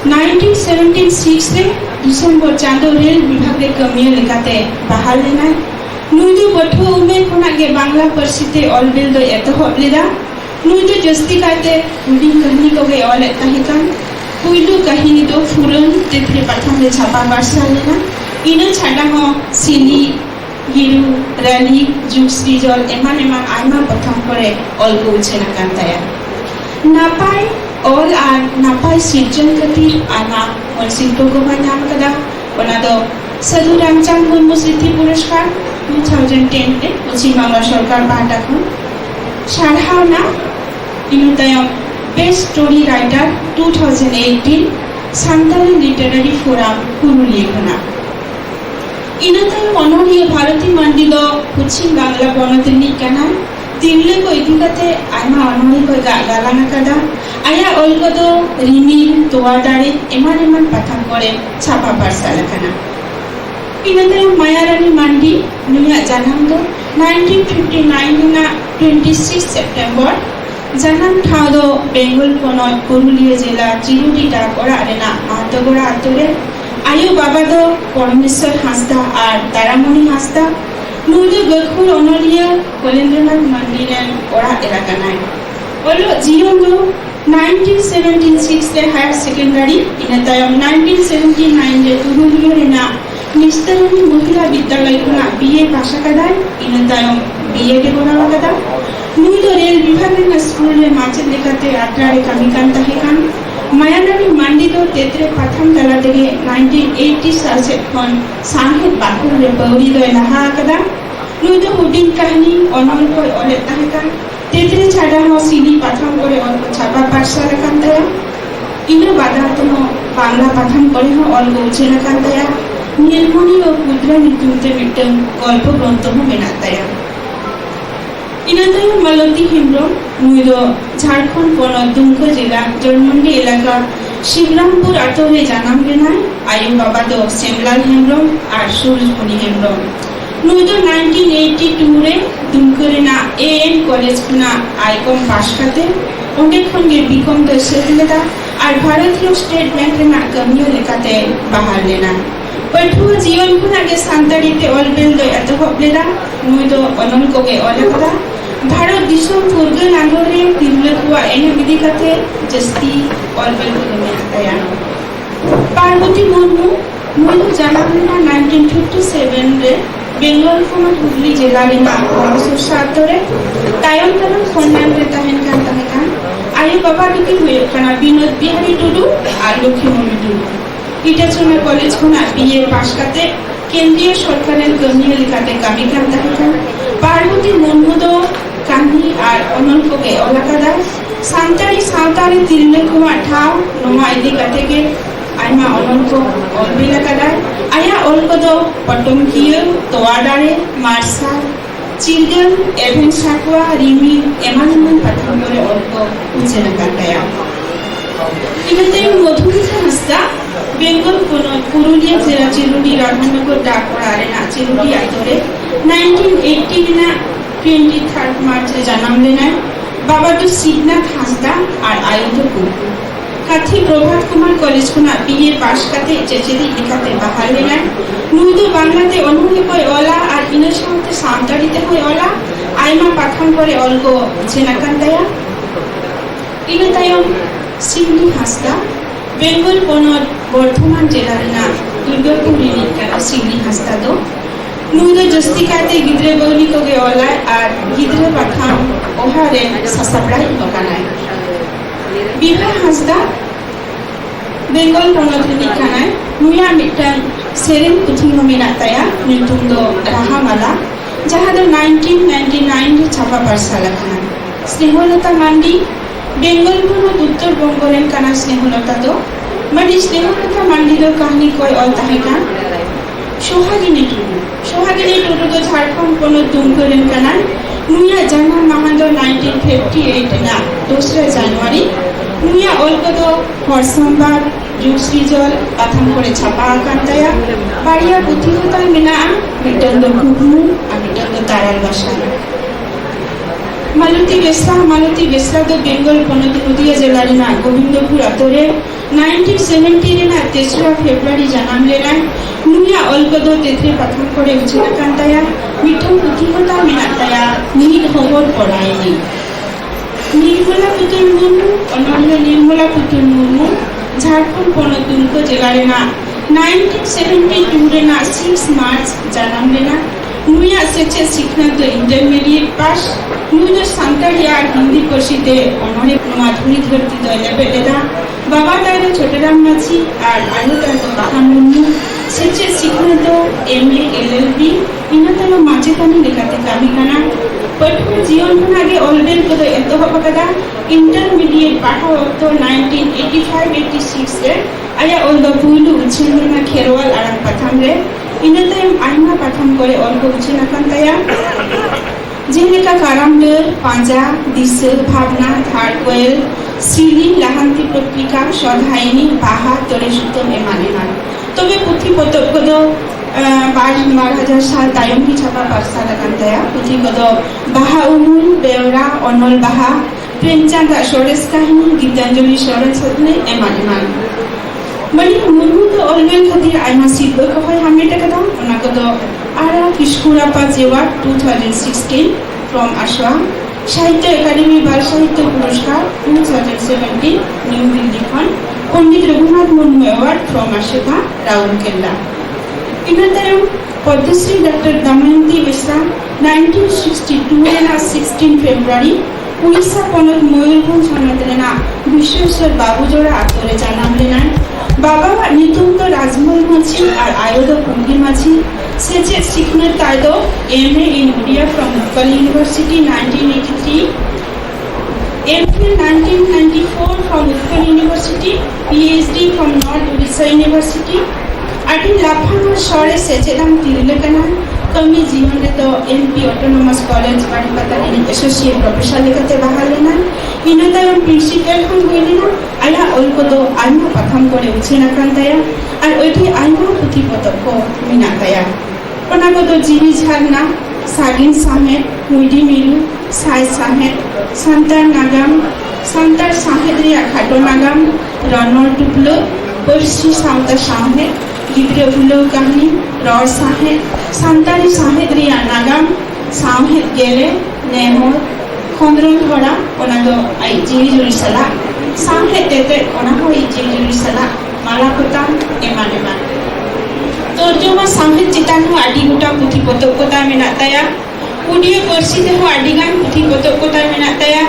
1976 रे डिसेंबर चांदो रेल विभाग रे कमिया लेकाते बहाल लेना नुइदो बठो उमे कोना के बांग्ला परसिते ऑलबेल दो एतो होलेदा नुइदो जस्ती काते उडी कहानी को के ऑल ताहिकान पुइलु कहानी दो फुरन तेथरे प्रथम रे छापा वर्षा लेना इना छाडा हो सिली गिरु रैली जुक्स रिजल एमान आइमा प्रथम करे ऑल को उछेना कांताया नापाय ᱚᱞ ᱟᱨ ᱱᱟᱯᱟᱭ ᱥᱤᱨᱡᱚᱱ ᱠᱷᱟᱹᱛᱤᱨ ᱟᱭᱢᱟ ᱚᱞ ᱥᱤᱞᱯᱚ ᱠᱚ ᱧᱟᱢ ᱟᱠᱟᱫᱟ ᱚᱱᱟ ᱫᱚ ᱥᱟᱹᱫᱷᱩ ᱨᱟᱢᱪᱟᱸᱫᱽ ᱢᱩᱨᱢᱩ ᱥᱨᱤᱛᱤ ᱯᱩᱨᱚᱥᱠᱟর 2010 ᱨᱮ পশ্চিম বাংলা সরকার পাহাটা ᱠᱷᱚᱱ ᱥᱟᱨᱦᱟᱣᱱᱟ ᱤᱱᱟᱹ ᱛᱟᱭᱚᱢ best story writer 2018 Santali Literary forum Purulia ᱠᱷᱚᱱᱟᱜ ᱤᱱᱟᱹ ᱛᱟᱭᱚᱢ ᱚᱱᱚᱞᱤᱭᱟᱹ ᱵᱷᱟᱨᱚᱛᱤ ᱢᱟᱱᱰᱤ ᱫᱚ ᱯᱚᱪᱷᱤᱢ ᱵᱟᱝᱞᱟ ᱯᱚᱱᱚᱛ ᱨᱤᱱᱤᱡ ᱠᱟᱱᱟᱭ ᱛᱤᱨᱞᱟᱹ ᱠᱚ ᱤᱫᱤ ᱠᱟᱛᱮ ᱟᱭᱢᱟ ᱚᱱᱚᱞᱤᱭᱟᱹ ᱠᱚ ᱜᱟᱞᱟᱝ ᱟᱠᱟᱫᱟ ᱟᱭᱟᱜ ᱚᱞ ᱠᱚᱫᱚ ᱨᱤᱢᱤᱞ ᱛᱚᱣᱟ ᱫᱟᱲᱮ ᱮᱢᱟᱱ ᱯᱟᱛᱷᱟᱢ ᱠᱚᱨᱮ ᱪᱷᱟᱯᱟ ᱯᱟᱨᱥᱟᱞ ᱟᱠᱟᱱᱟ ᱤᱱᱟᱹ ᱛᱟᱭᱚᱢ ᱢᱟᱭᱟᱨᱟᱱᱤ ᱢᱟᱱᱰᱤ ᱱᱩᱭᱟᱜ ᱡᱟᱱᱟᱢ ᱫᱚ 1959 ᱨᱮᱱᱟᱜ 26 সেপ্টেম্বর জানাম ঠাঁও ᱫᱚ বেঙ্গল পনᱚᱛ পুরুলিয়া জেলা চিরুডি ডাক অড়াᱜ ᱨᱮᱱᱟᱜ ᱢᱟᱦᱛᱚᱜᱚᱲᱟ ᱟᱛᱳ ᱨᱮ আয়ু বাবা ᱫᱚ পরমেশ্বর হাঁসদা আর তারামণি হাঁসদা ᱱᱩᱭ ᱫᱚ ᱜᱟᱹᱠᱷᱩᱲ ᱚᱱᱚᱞᱤᱭᱟᱹ ᱠᱚᱞᱮᱱᱫᱨᱚᱱᱟᱛᱷ ᱢᱟᱱᱰᱤ ᱨᱮᱱ ᱚᱲᱟᱜ ᱮᱨᱟ ᱠᱟᱱᱟᱭ ᱚᱞᱚᱜ ᱡᱤᱭᱚᱱ ᱫᱚ 1976 ᱨᱮ ᱦᱟᱭᱟᱨ ᱥᱮᱠᱮন্ডᱟরি ᱤᱱᱟᱹ ᱛᱟᱭᱚᱢ 1979 ᱨᱮ পুরুলিয়া রেনাᱜ নিস্তারণী মহিলা বিদ্যালয় ᱠᱷᱚᱱᱟᱜ বিএ পাশ ᱟᱠᱟᱫᱟᱭ ᱤᱱᱟᱹ ᱛᱟᱭᱚᱢ বিএড ᱮ ᱠᱚᱨᱟᱣ ᱟᱠᱟᱫᱟ ᱱᱩᱭ ᱫᱚ ᱨᱮᱞ ᱵᱤᱵᱷᱟᱜᱽ ᱨᱮᱱᱟᱜ ᱥᱠᱩᱞ ᱨᱮ ᱢᱟᱪᱮᱫ ᱞᱮᱠᱟᱛᱮ ᱟᱛᱨᱟ ᱨᱮ ᱠᱟᱹᱢᱤ ᱠᱟᱱ ᱛᱟᱦᱮᱸ ᱠᱟᱱ মায়ারানী মান্ডি ᱫᱚ ᱛᱮᱛᱨᱮ ᱯᱟᱛᱷᱟᱢ ᱛᱟᱞᱟ ᱛᱮᱜᱮ 1980 ᱥᱟᱞ ᱥᱮᱫ ᱠᱷᱚᱱ ᱥᱟᱶᱦᱮᱫ ᱵᱟᱠᱷᱳᱞ ᱨᱮ ᱯᱟᱹᱣᱲᱤ ᱫᱚᱭ ᱞᱟᱦᱟ ᱟᱠᱟᱫᱟ ᱱᱩᱭ ᱫᱚ ᱦᱩᱰᱤᱧ ᱠᱟᱹᱦᱱᱤ ᱚᱱᱚᱞ ᱠᱚᱭ ᱚᱞᱮᱫ ᱛᱟᱦᱮᱸ ᱠᱟᱱ ᱛᱮᱛᱨᱮ ᱪᱷᱟᱰᱟ ᱦᱚᱸ ᱥᱤᱰᱤ ᱯᱟᱛᱷᱟᱢ ᱠᱚᱨᱮ ᱚᱞ ᱠᱚ ᱪᱷᱟᱯᱟ ᱯᱟᱨᱥᱟᱞ ᱟᱠᱟᱱ ᱛᱟᱭᱟ ᱤᱱᱟᱹ ᱵᱟᱫᱟ ᱛᱮᱦᱚᱸ ᱵᱟᱝᱞᱟ ᱯᱟᱛᱷᱟᱢ ᱠᱚᱨᱮ ᱦᱚᱸ ᱚᱞ ᱠᱚ ᱩᱪᱷᱟᱹᱱ ᱟᱠᱟᱱ ᱛᱟᱭᱟ নীলমণি ও ক্ষুদ্রা ᱧᱩᱛᱩᱢ ᱛᱮ ᱢᱤᱫᱴᱟᱝ গল্প গ্রন্থ ᱦᱚᱸ ᱢᱮᱱᱟᱜ ᱛᱟᱭᱟ ᱤᱱᱟᱹ ᱛᱟᱭᱚᱢ মালতী হেমব্রম ᱱᱩᱭ ᱫᱚ ঝাড়খণ্ড পনᱚᱛ দুমকা জেলা জন্মন্ডি এলাকা শিবরামপুর আᱛᱳ ᱨᱮ ᱡᱟᱱᱟᱢ ᱞᱮᱱᱟᱭ আয়ু বাবা ᱫᱚ শ্যামলাল হেমব্রম আর সূর্যমণি হেমব্রম ᱱᱩᱭ ᱫᱚ 1982 ᱨᱮ দুমকা রেনাᱜ এএন কলেজ ᱠᱷᱚᱱᱟᱜ আইকম পাশ ᱠᱟᱛᱮ ᱚᱸᱰᱮ ᱠᱷᱚᱱ ᱜᱮ বিকম ᱫᱚᱭ ᱥᱟᱹᱛ ᱞᱮᱫᱟ ᱟᱨ ᱵᱷᱟᱨᱚᱛᱤᱭᱚ ᱥᱴᱮᱴ ᱵᱮᱝᱠ ᱨᱮᱱᱟᱜ ᱠᱟᱹᱢᱤᱭᱟᱹ ᱞᱮᱠᱟᱛᱮ ᱵᱟᱦᱟᱞ ᱞᱮᱱᱟ ᱯᱟᱹᱴᱷᱩᱣᱟᱹ ᱡᱤᱭᱚᱱ ᱠᱷᱚᱱᱟᱜ ᱜᱮ ᱥᱟᱱᱛᱟᱲᱤ ᱛᱮ ᱚᱞ ᱵᱮᱞ ᱫᱚᱭ ᱮᱛᱚᱦᱚᱵ ᱞᱮᱫᱟ ᱱᱩᱭ ᱫᱚ ᱚᱱᱚᱞ ᱠᱚᱜᱮ ᱚᱞ ᱟᱠᱟᱫᱟ ᱵᱷᱟᱨᱚᱛ ᱫᱤᱥᱚᱢ ᱯᱷᱩᱨᱜᱟᱹᱞ ᱟᱸᱫᱳᱲ ᱨᱮ ᱛᱤᱨᱞᱟᱹ ᱠᱚᱣᱟᱜ ᱮᱱᱮᱢ ᱤᱫᱤ ᱠᱟᱛᱮ ᱡᱟᱹᱥᱛᱤ ᱚᱞ ᱵᱮᱞ ᱠᱚᱫᱚ ᱢᱮᱱᱟᱜ ᱛᱟᱭᱟ পার্বতী মুর্মু নুই ᱫᱚ ᱡᱟᱱᱟᱢ ᱞᱮᱱᱟ 1957 ᱨᱮ বেঙ্গল পনᱚᱛ হুগলি জেলা রেনাᱜ বড়সᱚᱨᱥᱟ ᱟᱛᱳ ᱨᱮ ᱛᱟᱭᱚᱢ ᱫᱟᱨᱟᱢ ᱠᱷᱚᱱᱰᱟᱱ ᱨᱮ ᱛᱟᱦᱮᱱ ᱠᱟᱱ ᱛᱟᱦᱮᱸ ᱠᱟᱱ ᱟᱭᱳ ᱵᱟᱵᱟ ᱫᱚᱠᱤᱱ ᱦᱩᱭᱩᱜ ᱠᱟᱱᱟ বিনোদ বিহারী টুডু আর লক্ষ্মীমণি টুডু ইটাচনা কলেজ ᱠᱷᱚᱱᱟᱜ বিএ পাশ ᱠᱟᱛᱮ কেন্দ্রীয় সরকারের ᱠᱟᱹᱢᱤᱭᱟᱹ ᱞᱮᱠᱟᱛᱮ ᱠᱟᱹᱢᱤ ᱠᱟᱱ ᱛᱟᱦᱮᱸ ᱠᱟᱱ পার্বতী মুর্মু ᱫᱚ কাহিনী আর অনল ᱠᱚᱜᱮ ᱚᱞ ᱟᱠᱟᱫᱟᱭ ᱥᱟᱱᱛᱟᱲᱤ ᱥᱟᱶᱛᱟ ᱨᱮ ᱛᱤᱨᱞᱟᱹ ᱠᱚᱣᱟᱜ ᱴᱷᱟᱶ ᱱᱚᱣᱟ ᱤᱫᱤ ᱠᱟᱛᱮ ᱜᱮ ᱟᱭᱢᱟ ᱚᱱᱚᱞ ᱠᱚ ᱚᱞ ᱵᱮᱞ ᱟᱠᱟᱫᱟᱭ ᱟᱭᱟᱜ ᱚᱞ ᱠᱚᱫᱚ ᱯᱚᱴᱚᱢᱠᱤᱭᱟᱹ ᱛᱚᱣᱟ ᱫᱟᱲᱮ ᱢᱟᱨᱥᱟᱞ ᱪᱤᱨᱜᱟᱹᱞ ᱮᱵᱷᱮᱱ ᱥᱟᱠᱣᱟ ᱨᱤᱢᱤᱞ ᱮᱢᱟᱱ ᱯᱟᱛᱷᱟᱢ ᱠᱚᱨᱮ ᱚᱞ ᱠᱚ ᱩᱪᱷᱟᱹᱱ ᱟᱠᱟᱱ ᱛᱟᱭᱟ ᱤᱱᱟᱹ ᱛᱟᱭᱚᱢ ᱢᱚধুমিতা হাঁসদা বেঙ্গল পনᱚᱛ পুরুলিয়া জেলা চিরুডি রাধানগর ডাক অড়াᱜ রেনাᱜ চিরুডি আᱛᱳ রে 1980 রেনাᱜ 23 মার্চ রে জানাম লেনাᱭ বাবা ᱫᱚ শিবনাথ হাঁসদা আর আয়ু ᱫᱚ কুকু কাথি প্রভাত কুমার কলেজ ᱠᱷᱚᱱᱟᱜ বিএ পাশ ᱠᱟᱛᱮ ᱪᱮᱪᱮᱫᱤᱡ ᱞᱮᱠᱟᱛᱮ ᱵᱟᱦᱟᱞ ᱞᱮᱱᱟᱭ ᱱᱩᱭ ᱫᱚ ᱵᱟᱝᱞᱟᱛᱮ ᱚᱱᱚᱞᱤᱭᱟᱹ ᱠᱚᱭ ᱚᱞᱟ ᱟᱨ ᱤᱱᱟᱹ ᱥᱟᱶᱛᱮ ᱥᱟᱱᱛᱟᱲᱤ ᱛᱮᱦᱚᱸᱭ ᱚᱞᱟ ᱟᱭᱢᱟ ᱯᱟᱛᱷᱟᱢ ᱠᱚᱨᱮ ᱚᱞ ᱠᱚ ᱩᱪᱷᱟᱹᱱ ᱟᱠᱟᱱ ᱛᱟᱭᱟ ᱤᱱᱟᱹ ᱛᱟᱭᱚᱢ শিবলি হাঁসদা বেঙ্গল পনᱚᱛ বর্ধমান জেলা রেনাᱜ দুর্গাপুর ᱨᱤᱱᱤᱡ ᱠᱟᱱᱟ শিবলি হাঁসদা ᱫᱚ ᱱᱩᱭ ᱫᱚ ᱡᱟᱹᱥᱛᱤ ᱠᱟᱭᱛᱮ ᱜᱤᱫᱽᱨᱟᱹ ᱵᱟᱹᱣᱞᱤ ᱠᱚᱜᱮ ᱚᱞᱟᱭ ᱟᱨ ᱜᱤᱫᱽᱨᱟᱹ ᱯᱟᱛᱷᱟᱢ ᱚᱦᱟᱨᱮ ᱥᱟᱥᱟᱯᱲᱟᱭ ᱠᱟᱱᱟᱭ বিভা হাঁসদা বেঙ্গল পনᱚᱛ ᱨᱤᱱᱤᱡ ᱠᱟᱱᱟᱭ ᱱᱩᱭᱟᱜ ᱢᱤᱫᱴᱟᱝ ᱥᱮᱨᱮᱧ ᱯᱩᱛᱷᱤ ᱦᱚᱸ ᱢᱮᱱᱟᱜ ᱛᱟᱭᱟ ᱧᱩᱛᱩᱢ ᱫᱚ ᱨᱟᱦᱟᱢᱟᱞᱟ ᱡᱟᱦᱟᱸ ᱫᱚ 1999 ᱨᱮ ᱪᱷᱟᱯᱟ ᱯᱟᱨᱥᱟᱞ ᱟᱠᱟᱱᱟ স্নেহলতা মান্ডি বেঙ্গল পনᱚᱛ উত্তরবঙ্গ রেন ᱠᱟᱱᱟ স্নেহলতা ᱫᱚ ᱢᱟᱹᱱᱤᱡ স্নেহলতা ᱢᱟন্ᱰᱤ ᱫᱚ ᱠᱟᱹᱦᱱᱤ ᱠᱚᱭ ᱚᱞ ᱛᱟᱦᱮᱸ ᱠᱟᱱ সোহাগিনী টুডু ᱫᱚ ঝাড়খণ্ড পনᱚᱛ দুমকা রেন ᱠᱟᱱᱟᱭ ᱱᱩᱭᱟᱜ ᱡᱟᱱᱟᱢ ᱢᱟᱦᱟ ᱫᱚ 1958 ᱨᱮᱱᱟᱜ 2 জানুয়ারি ᱱᱩᱭᱟᱜ ᱚᱞ ᱠᱚᱫᱚ ᱦᱚᱲ ᱥᱚᱢᱵᱟᱫ ᱡᱩᱜᱽ ᱥᱨᱤᱡᱚᱞ ᱯᱟᱛᱷᱟᱢ ᱠᱚᱨᱮ ᱪᱷᱟᱯᱟ ᱟᱠᱟᱱ ᱛᱟᱭᱟ ᱵᱟᱨᱭᱟ ᱯᱩᱛᱷᱤ ᱦᱚᱸ ᱛᱟᱭ ᱢᱮᱱᱟᱜᱼᱟ ᱢᱤᱫᱴᱟᱝ ᱫᱚ ᱠᱩᱠᱢᱩ ᱟᱨ ᱢᱤᱫᱴᱟᱝ ᱫᱚ ᱛᱟᱨᱟᱞ ᱵᱟᱥᱟ মালতী বেসরা ᱫᱚ বেঙ্গল পনᱚᱛ নদিয়া জেলা রেনাᱜ গোবিন্দপুর আᱛᱳ রে 1970 রেনাᱜ 3 ফেব্রুয়ারি জানাম লেনাᱭ ᱱᱩᱭᱟᱜ ᱚᱞ ᱠᱚᱫᱚ ᱛᱮᱛᱨᱮ ᱯᱟᱛᱷᱟᱢ ᱠᱚᱨᱮ ᱩᱪᱷᱟᱹᱱ ᱟᱠᱟᱱ ᱛᱟᱭᱟ ᱢᱤᱫᱴᱟᱝ ᱯᱩᱛᱷᱤ ᱦᱚᱸ ᱛᱟᱭ ᱢᱮᱱᱟᱜ ᱛᱟᱭᱟ ᱱᱤᱞ ᱦᱚᱵᱚᱨ ᱯᱚᱲᱟᱭᱱᱤ নির্মলা পুতুল মুর্মু অনন্য নির্মলা পুতুল মুর্মু ঝাড়খণ্ড পনᱚᱛ দুমকা জেলা রেনাᱜ 1972 রেনাᱜ 6 মার্চ জানাম লেনা नुया सेचे सीखना तो इंटरमीडिएट पास नुया संताली और हिंदी पढ़ते उन्होंने माधुरी धरती तो लेवल लेदा बाबा तारे छोटे राम माची और आलू तारे तो बाहन मुन्नू सेचे सीखना तो एमए एलएलबी इन्हें तो माचे कनी लेकाते कामी करना पढ़ने जीवन में आगे ऑलरेडी को तो ऐतो हो पकड़ा इंटरमीडिएट पाठो तो 1985-86 रे आया ऑल द पुलु उछिना खेरवाल आरंग पथम रे इन्हें तो आइमा पथम करे ऑल को उछिना कंताया जिनका कारामडर पांजा दिसे भावना धारकोयल सिली लाहांती पत्रिका सौधायनी बाहा तोरेशुतम एमानेमान तो वे पुथी पतब को तो 12,000 साल तायम की छापा परसा लगाया पुथी को तो बाहा उमुल बेवरा अनल बाहा प्रेमचंद शोरेस काहिनी गीतांजलि शोरेस सदने एमानेमान मनी मुर्मू तो ऑलवेल खातिर आइमा सिल्व को है हमें टकदा उना को तो आरा किशकुरापा जेवार्ड 2016 फ्रॉम आशा साहित्य एकाडेमी बाल साहित्य पुरस्कार 2017 न्यू दिल्ली खन पंडित रघुनाथ मुर्मू अवार्ड फ्रॉम आशिका राउरकेला इनतरम पद्मश्री डॉक्टर दमयंती बेसरा 1962 ना 16 फेब्रुआरी उड़ीसा पनत मयूरभंज हनतलेना विश्वेश्वर बाबूजोड़ा आतरे जानाम लेना बाबा नितुम तो राजमहल माची और आयोद पुंगी माची सेचे सीखने तायदो MA in Oriya from Utkal University 1983 MPhil 1994 from Utkal University PhD from North Orissa University आदि लाफांग शहरे सेचे दाम तिरले कना कमी जीवन रे तो एमपी ऑटोनोमस कॉलेज बाड़ीपाता इन एसोसिएट प्रोफेसर लेकते बाहर लेना इनता प्रिंसिपल हम गइलेना आया ओल को तो आइमा प्रथम करे उछेना कांताया और ओइठी आइमा पुथी पतक को मिनाताया ओना को तो जीवी झारना सागिन साहेब मुइडी मिलु साय साहेब संतान नागाम संतार साहेद्रिया खाटो नागाम रनर टुपलो परसी सावता साहेब गिद्रे बुलो कहानी रॉड साहेब संतारी साहेद्रिया नागाम साहेब गेले नेमो खंद्रन थोड़ा ओना दो आई जीवी जुरी सला साहेब तेते ओना हो आई जीवी जुरी सला माला कोता एमान तर्जुमा साहेब चितान हो आदि गुटा पुथी पतक कोता मेनाताया उडियो परसी ते हो आदि गान पुथी पतक कोता मेनाताया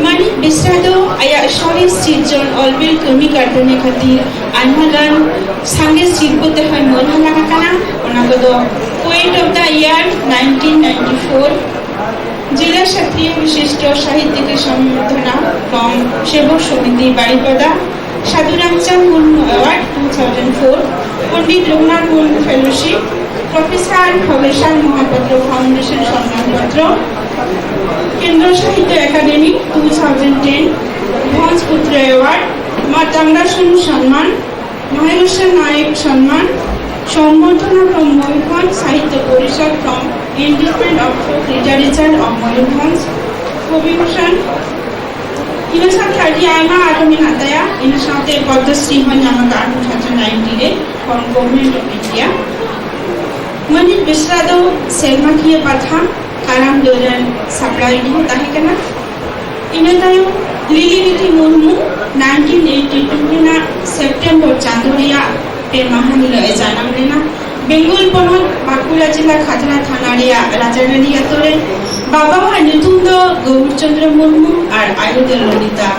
मानी बिस्रादो आया शोरे सिजन ऑलबिल कमी करने खातिर आइमा गान संगे शिल्पते है मोरहा लगा काना ओना को दो पोएट ऑफ द ईयर 1994 जिला क्षत्रिय विशिष्ट साहित्य के सम्मानना from Sevak Samiti Baripada Sadhuramchand Murmu award 2004 Pandit Raghunath Murmu fellowship professor Khageswar Mahapatra foundation सम्मानपत्र केंद्र साहित्य एकाडेमी 2010 भंजपुत्र अवार्ड मातांगा सोनू सम्मान महेश्वर नायक सम्मान सम्बर्धना from Mayurbhanj Sahitya Parishad from independent of literature of Mayurbhanj Kavibhushan इन साथ आदि आइमा आदमी नाताया इन साथे पद्मश्री हन नामक 2019 रे फ्रॉम गवर्नमेंट ऑफ इंडिया मनी बिस्रादो सेल्मा किए पाथा काराम दोरन सप्लाई दी ताहे कना इने तायो लिली निधि मुर्मू 1982 ना सेप्टेम्बर चांदोरिया पे महानिल एजानाम लेना बेंगल पनत बाकुड़ा जिला खातरा थाना रिया राजारानी आतरे बाबा वा नितुम दो गौरचंद्र मुर्मू और आयुधर ललिता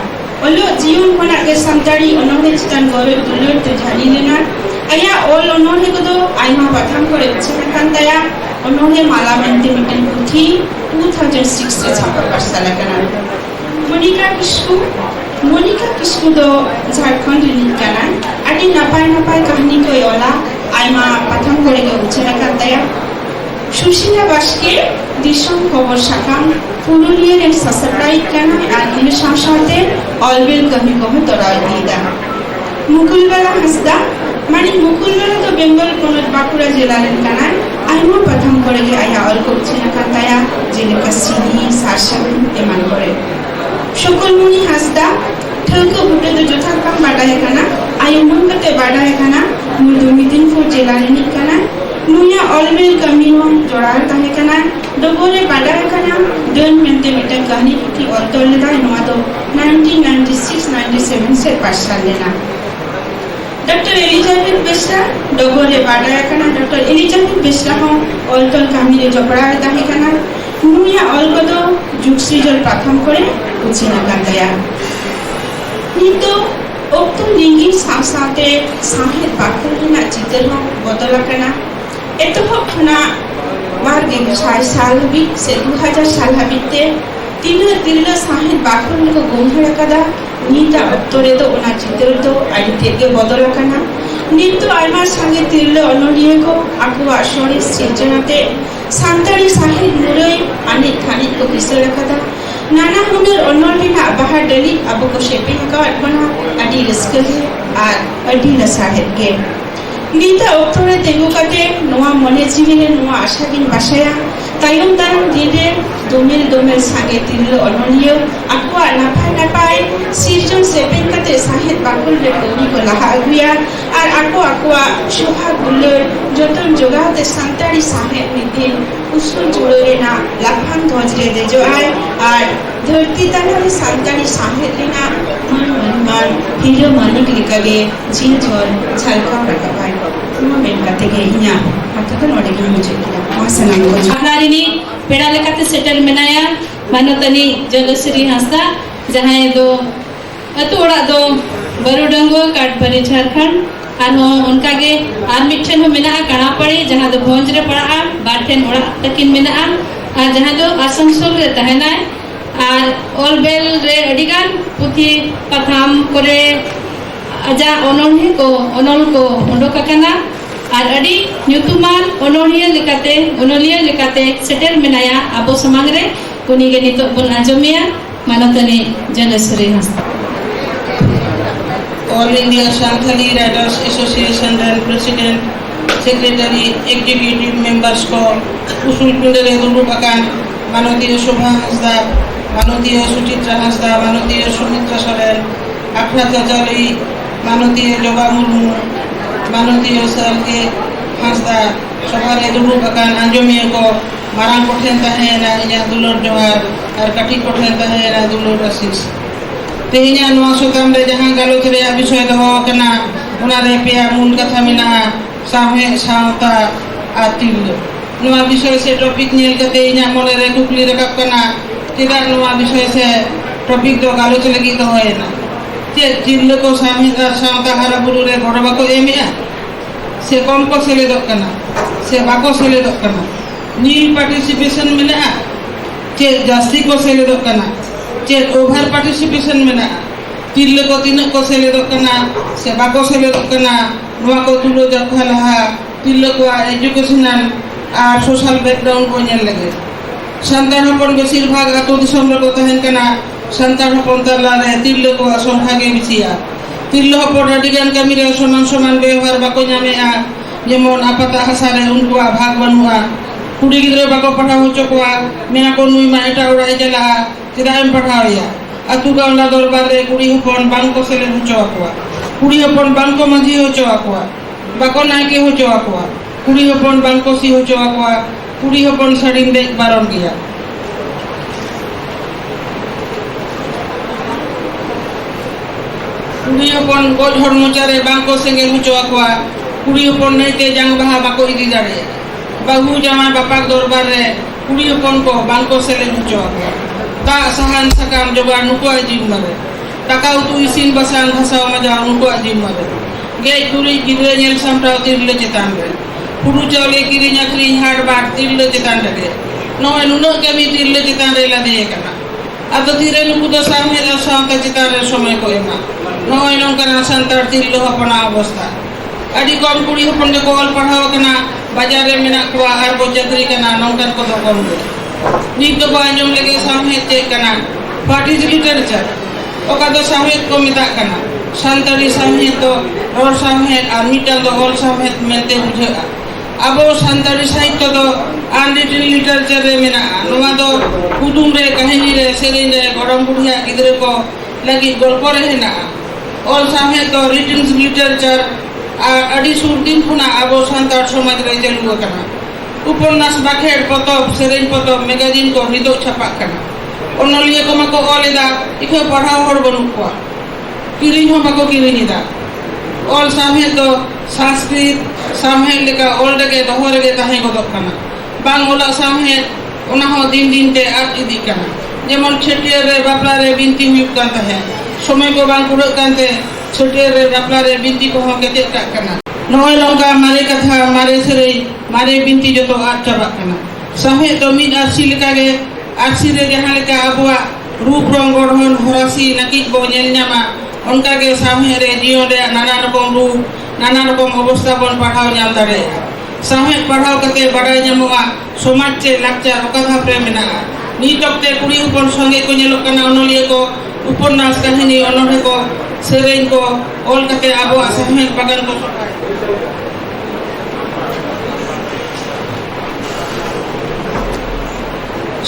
ओलो जीवन खना के संताड़ी अनोहे चितान गौरव दुलर तो झाली लेना आया ओल अनोहे को तो आइमा प्रथम करे उछेना कांताया अनोहे माला मेंटे मिटन पुथी 2006 से छापा परसा लगाना मोनिका किस्कू दो झारखंड रिलीज काना आदि नापाय नापाय कहानी को योला आइमा प्रथम करे के उछेना कांताया सुशीला बास्के दिशम खबर साकाम पुरुलिया रे ससप्राइट काना आदिन सासाते ऑलवेल कमी को तोराय दीदा मुकुलबाला हसदा मानी मुकुलबाला तो बेंगल पनत बाकुड़ा जिला रे काना आइमा प्रथम करे के आया ऑल को उछेना कांताया जेनेका सिनी सासन एमान करे शकलमुनि हसदा ठको बुटे तो जथाकाम बाडा है काना आयुमन कते बाडा है काना मुदु मिदिनपुर जिला रे निकाना नुया ऑलवेल कमीनो जोड़ार ताहे काना डोगोरे बाडा है काना डन मेंटे मिटन कहानी की ऑल्टोल लेदा नोआ तो 1996-97 से पास लेना डॉक्टर एलिजाबेथ बेस्टा डोगोरे बाडा है काना डॉक्टर एलिजाबेथ बेसरा हो ऑल तल कहानी रे जपड़ा ताहे कना नुया ऑल को दो जुग सृजन प्रथम करे उचिना कांदया नितो ओक्तो लिंगी सासाते साहेब बाकुलना चित्र हो बदला कना एतोहब खना वारगे साल हबी से 2000 साल हबीते तिल्ला साहेब बाकुल को गोंधळ कदा नीता अक्तरे तो ओना चित्र तो आदि तेगे बदला कना नितो आयमा संगे तिल्ला अनलिये को आकुआ शोरी सृजनाते सांताड़ी साहेब मुरई आनि थानी को किसरा कदा नाना हुनर अनलिना बाहर डली अब को शेपिंग का बना आदि रिस्क आर आदि साहेब के नीता अक्तरे तेगु कते नोआ मने जीविने नोआ आशा किन बासाया तायम दारम दिने दोमेल सांगे तिल्लो अनलियो आकुआ नापाय सिरजन सेपेन कते साहेब बाकुल रे कोनी को लाहा अगुया आर आकुआ शोभा गुल्लर जतन जोगाते सांताड़ी साहेब निदिन उसूल जुड़े ना लाफान ध्वज रे दे जो आय आर धरती तानारे सांताड़ी साहेब लेना मन हीरो मानिक लिकागे जिन जोर छलका रखबाय तुम मेन कते के इना अतकन ओडे के मुझे मासना को अपनारिनी पेड़ा लेकाते सेटल मेनाया मानतनी जलश्री हांसदा जहां दो अतु ओड़ा दो बरुडंगो काटबरी झारखंड आर हो उनका के आर मिठन हो मेना कणा पड़ी जहां दो भोंज रे पड़ा बाठेन ओड़ा तकिन मेना आर जहां दो आसनसोल रे तहना आर ओलबेल रे अडिगान पुथी पथाम करे अजा ओनल को उडोक कना आर अडी न्यूतुमान ओनलिया लेकाते सेटल मेनाया आबो समांग रे उनी गे नितो बन आजमिया मानतनी Jalshri Hansda all India Santhali writers association रे प्रेसिडेंट सेक्रेटरी एग्जीक्यूटिव मेंबर्स को उसूल पिंड रे दुरु बकान मानतीय शोभा हांसदा मानतीय सुचित्रा हांसदा मानतीय सुमित्रा सोरेन आखड़ा जजली मानतीय जोगा मुर्मू मानतीय सालके हांसदा सभारे दुरु बकान आंजमिया को मारांग कोठेन तहेना इना दुलर जोहार और कटी कोठेन तहेना दुलर रसिस तेहिना नोआ सुताम रे जहां गालोच रे विषय दो कना उना रे पेया मूल कथा मेना साहे सावता आतिल नोआ विषय से टॉपिक नेल कते इना मोले रे कुकली रकब कना तिदा नोआ विषय से टॉपिक दो गालोच लगी तो होएना ते जिल्ले को साहे सावता हारा बुरु रे गड़बा को एमिया से कम को सेले दो कना से बाको सेले दो कना नील पार्टिसिपेशन मेना चे जास्ती को सेले दो कना चे ओवर पार्टिसिपेशन मेना तिल्ले को तीन को सेले दो कना से बाको सेले दो कना नोआ को तुलो जखा लहा तिल्ले को एजुकेशनल और सोशल बैकग्राउंड को नेल लगे संतान हपन बेसिर भाग आतो दिसम रे को तहन कना संतान हपन तला रे तिल्ले को संख्या के बिसिया तिल्ले हपन अडिगान कमी रे समान व्यवहार बाको ᱧᱟᱢᱮᱜᱼᱟ जेमन आपाता हासा रे उनको भाग बनुआ कुड़ी गिद्रे बाको पढ़ा हो चुका मेना को नुई मा एटा उड़ाई चला चिदाम पढ़ाया अतु गावला दरबार रे कुड़ी हपन बांको सेले हुचो आकोआ कुड़ी हपन बांको मांझी होचो आकोआ बाको नायके होचो आकोआ कुड़ी हपन बांको सी होचो आकोआ कुड़ी हपन साड़ी दे बारन गया कुड़ी हपन गोज हरमोचारे बांको सेंगे हुचो आकोआ कुड़ी हपन नैते जांग बाहा बाको इदी दाड़े बाहू जामा बापा दरबार रे कुड़ी हपन को बांको सेले हुचो आकोआ ता सहान सकाम जोगा नुको जिम मारे टाका उतु इसिन बसान घासाव मजा नुको जिम मारे गे कुड़ी गिद्रे नेल सामटाव तिरले चेतान रे पुरु चावले किरिñ आखरिñ हाट बाट तिरले चेतान रे नोय नुनो कमी तिरले चेतान रे लादे कना आदो तिरे नुकु दो सामने दा सावता चेतान रे समय को एमा नोय नोंकना संतार तिरले हपना अवस्था अडी कम कुड़ी हपन के कोल पढ़ाव कना बाजार रे मेना को आर को चक्री कना नोंकन को दो कम रे नीत को आंजम लगे सामने चे कना पार्टी लिटरेचर ओका दो सामने को मिता कना संतारी सामने तो और सामने और मिटा दो और सामने मेते बुझेगा अब संतारी साहित्य दो अनरिटन लिटरेचर रे मेना नोवा दो कुदुम रे कहानी रे सेरेन रे गरम बुढ़िया गिद्रे को लगी गल्प रे ना और सामने तो रिटन लिटरेचर अड़ी सुरदिन खुना अब संतार समाज रे चलु कना उपन्यास बाखेड़ पतब सेरेन पतब मैगजीन को रिदो छपा कना ओनलिए को मको ओलेदा इखे पढ़ाव हर बनु को किरिñ हो मको किरिñ दा ऑल सामने तो संस्कृत सामहेद लेका ओल रगे दोहो रगे ताहे गोदोग काना बांग ओला सामहेद ओना हो दिन दिन ते आद इदी काना जेमन छेटियर रे बापला रे बिनती हुयुग कान ताहे समय को बांग कुड़ाग कानते छेटियर रे बापला रे बिनती को हो केते काग काना नोय नोंका मारे कथा मारे सेरेई मारे बिनती जतो आद चाबाग काना सामहेद दो मिद आरसी लेका गे आरसी रे जहां लेका आबुआ रूप रंग गढ़न हरासी नाकिज बो नेल ᱧᱟᱢᱟ उनका के सामहेद रे जीवन रे नाना रकम रूप नाना रकम अवस्था बन पढ़ाव ᱧᱟᱢ दाड़ेया सामहेद पढ़ाव कते बाडाय ᱧᱟᱢᱚᱜᱼᱟ समाज चे लाकचार ओका भाव रे मेनागा नीत ऑक्टे कुड़ी उपन संगे को ᱧᱮᱞᱚᱜ ᱠᱟᱱᱟ ᱚᱱᱚᱞᱤᱭᱟᱹ को उपन्यास कहानी अनोढ़े को सेरेñ को ओल कते आबो सामहेद बागान को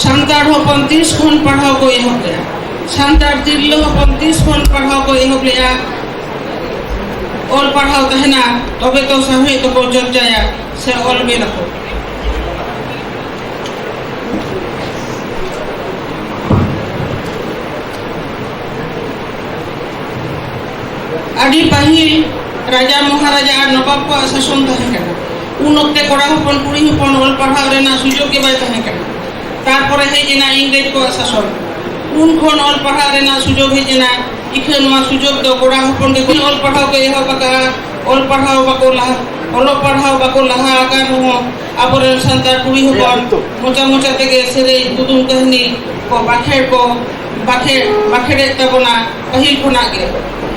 सान्ताड़ हपन 30 खन पढ़ाव को एहब गया सान्ताड़ तिरलो हपन 30 खन पढ़ाव को एहब लिया ओल पढ़ाव तहना तबे तो सामहेद को चर्चाया से ओल में रखो आदि पाहिल राजा महाराजा और नवाब को शासन तहे कना उन ओक्ते कोड़ा हपन कुड़ी हपन ओल पढ़ाव रेना सुजोग के बाय तहे कना तारपरे हेजना इंग्रेज को शासन उन खन ओल पढ़ाव रेना सुजोग हेजना इखन मा सुजोग दो कोड़ा हपन के ओल पढ़ाव के एहो बका ओल पढ़ाव बाको लहा ओल पढ़ाव बाको लहा आकार हो आबरे संतार कुड़ी हपन मोचा मोचा तेगे सेरे दुदुम कहानी को बाखेड़ तबना पहिल खना के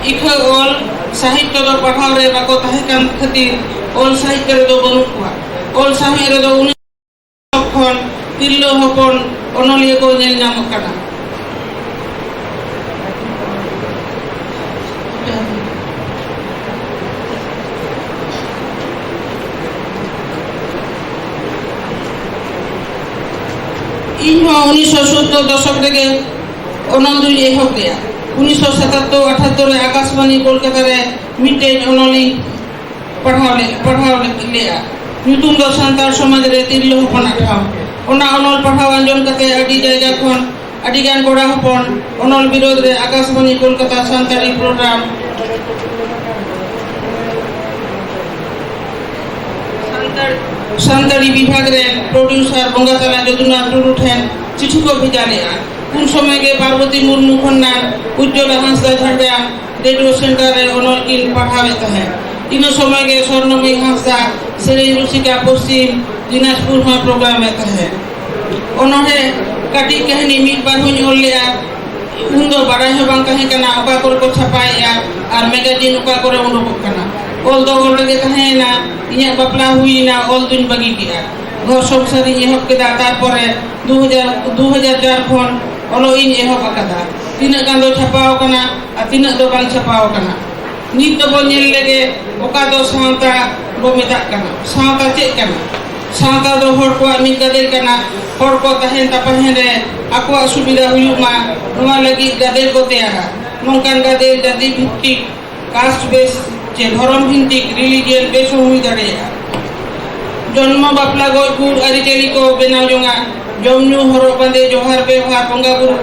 इख ओल साहित्य दो पढ़ाव रे बाको तहे कान खातिर ओल साहित्य रे दो बनु कुआ ओल साहित्य रे दो उन खन तिल्लो हपन अनलिया को नेल ᱧᱟᱢᱚᱜ ᱠᱟᱱᱟ इन 1970 दशक रे अनंदुई एहब गया 1977-78 रे आकाशवाणी कोलकाता रे मिटे अनली पढ़ाव लिया ᱧᱩᱛᱩᱢ ᱫᱚ ᱥᱟᱱᱛᱟᱲ ᱥᱚᱢᱟᱡᱽ ᱨᱮ ᱛᱤᱨᱞᱟᱹ ᱦᱚᱯᱚᱱᱟᱜ ᱴᱷᱟᱶ ᱚᱱᱟ ᱚᱱᱚᱞ ᱯᱟᱲᱦᱟᱣ ᱟᱸᱡᱚᱢ ᱠᱟᱛᱮ ᱟᱹᱰᱤ ᱡᱟᱭᱜᱟ ᱠᱷᱚᱱ ᱟᱹᱰᱤ ᱜᱟᱱ ᱠᱚᱲᱟ ᱦᱚᱯᱚᱱ ᱚᱱᱚᱞ ᱵᱤᱨᱳᱫ ᱨᱮ आकाशवाणी कोलकाता सानताड़ी प्रोग्राम सानताड़ी विभाग रे प्रोड्यूसर बंगातला जदुनाथ टुडू ठेन चिठी को भेजा लिया उन समय के पार्वती मुर्मू खन्ना उज्ज्वला हांसदा झाड़ग्राम रेडियो सेंटर रे अनल किन पढ़ावे तहे इन समय के स्वर्णमयी हांसदा सेरेñ रुसिका पश्चिम दिनाजपुर में प्रोग्राम में तहे ओनोहे काटी कहानी मिद बार हुñ ओल लेया उन दो बाडाय हो बांग तहे कना ओका कोर को छापाया और मैगजीन ओका कोरे उडुक कना ओल दो ओल लगे तहेना इया बापला हुईना ओल दुñ बगी किया घर संसार एहब केदा तारपरे 2004 खन ओलो इन एहब आकादा तीना गान दो छापाव कना आ तीना दो बांग छापाव कना नित दो बो नेल लेगे ओका दो सावता बो मेता कना सावता चेक कना सावता दो हर को मी गादेल कना हर को तहेन तापहेन रे आको सुविधा हुयुमा नोवा लगी गादेल को तेयारा नोंकान गादेल जाति भित्तिक कास्ट बेस चे धर्म भित्तिक रिलीजियन बेस हुई दाड़ेया जन्म बापला गयपुर आरिचाली को बेनाव जोंगा जमनु हरो बांदे जोहार व्यवहार बंगा बुरु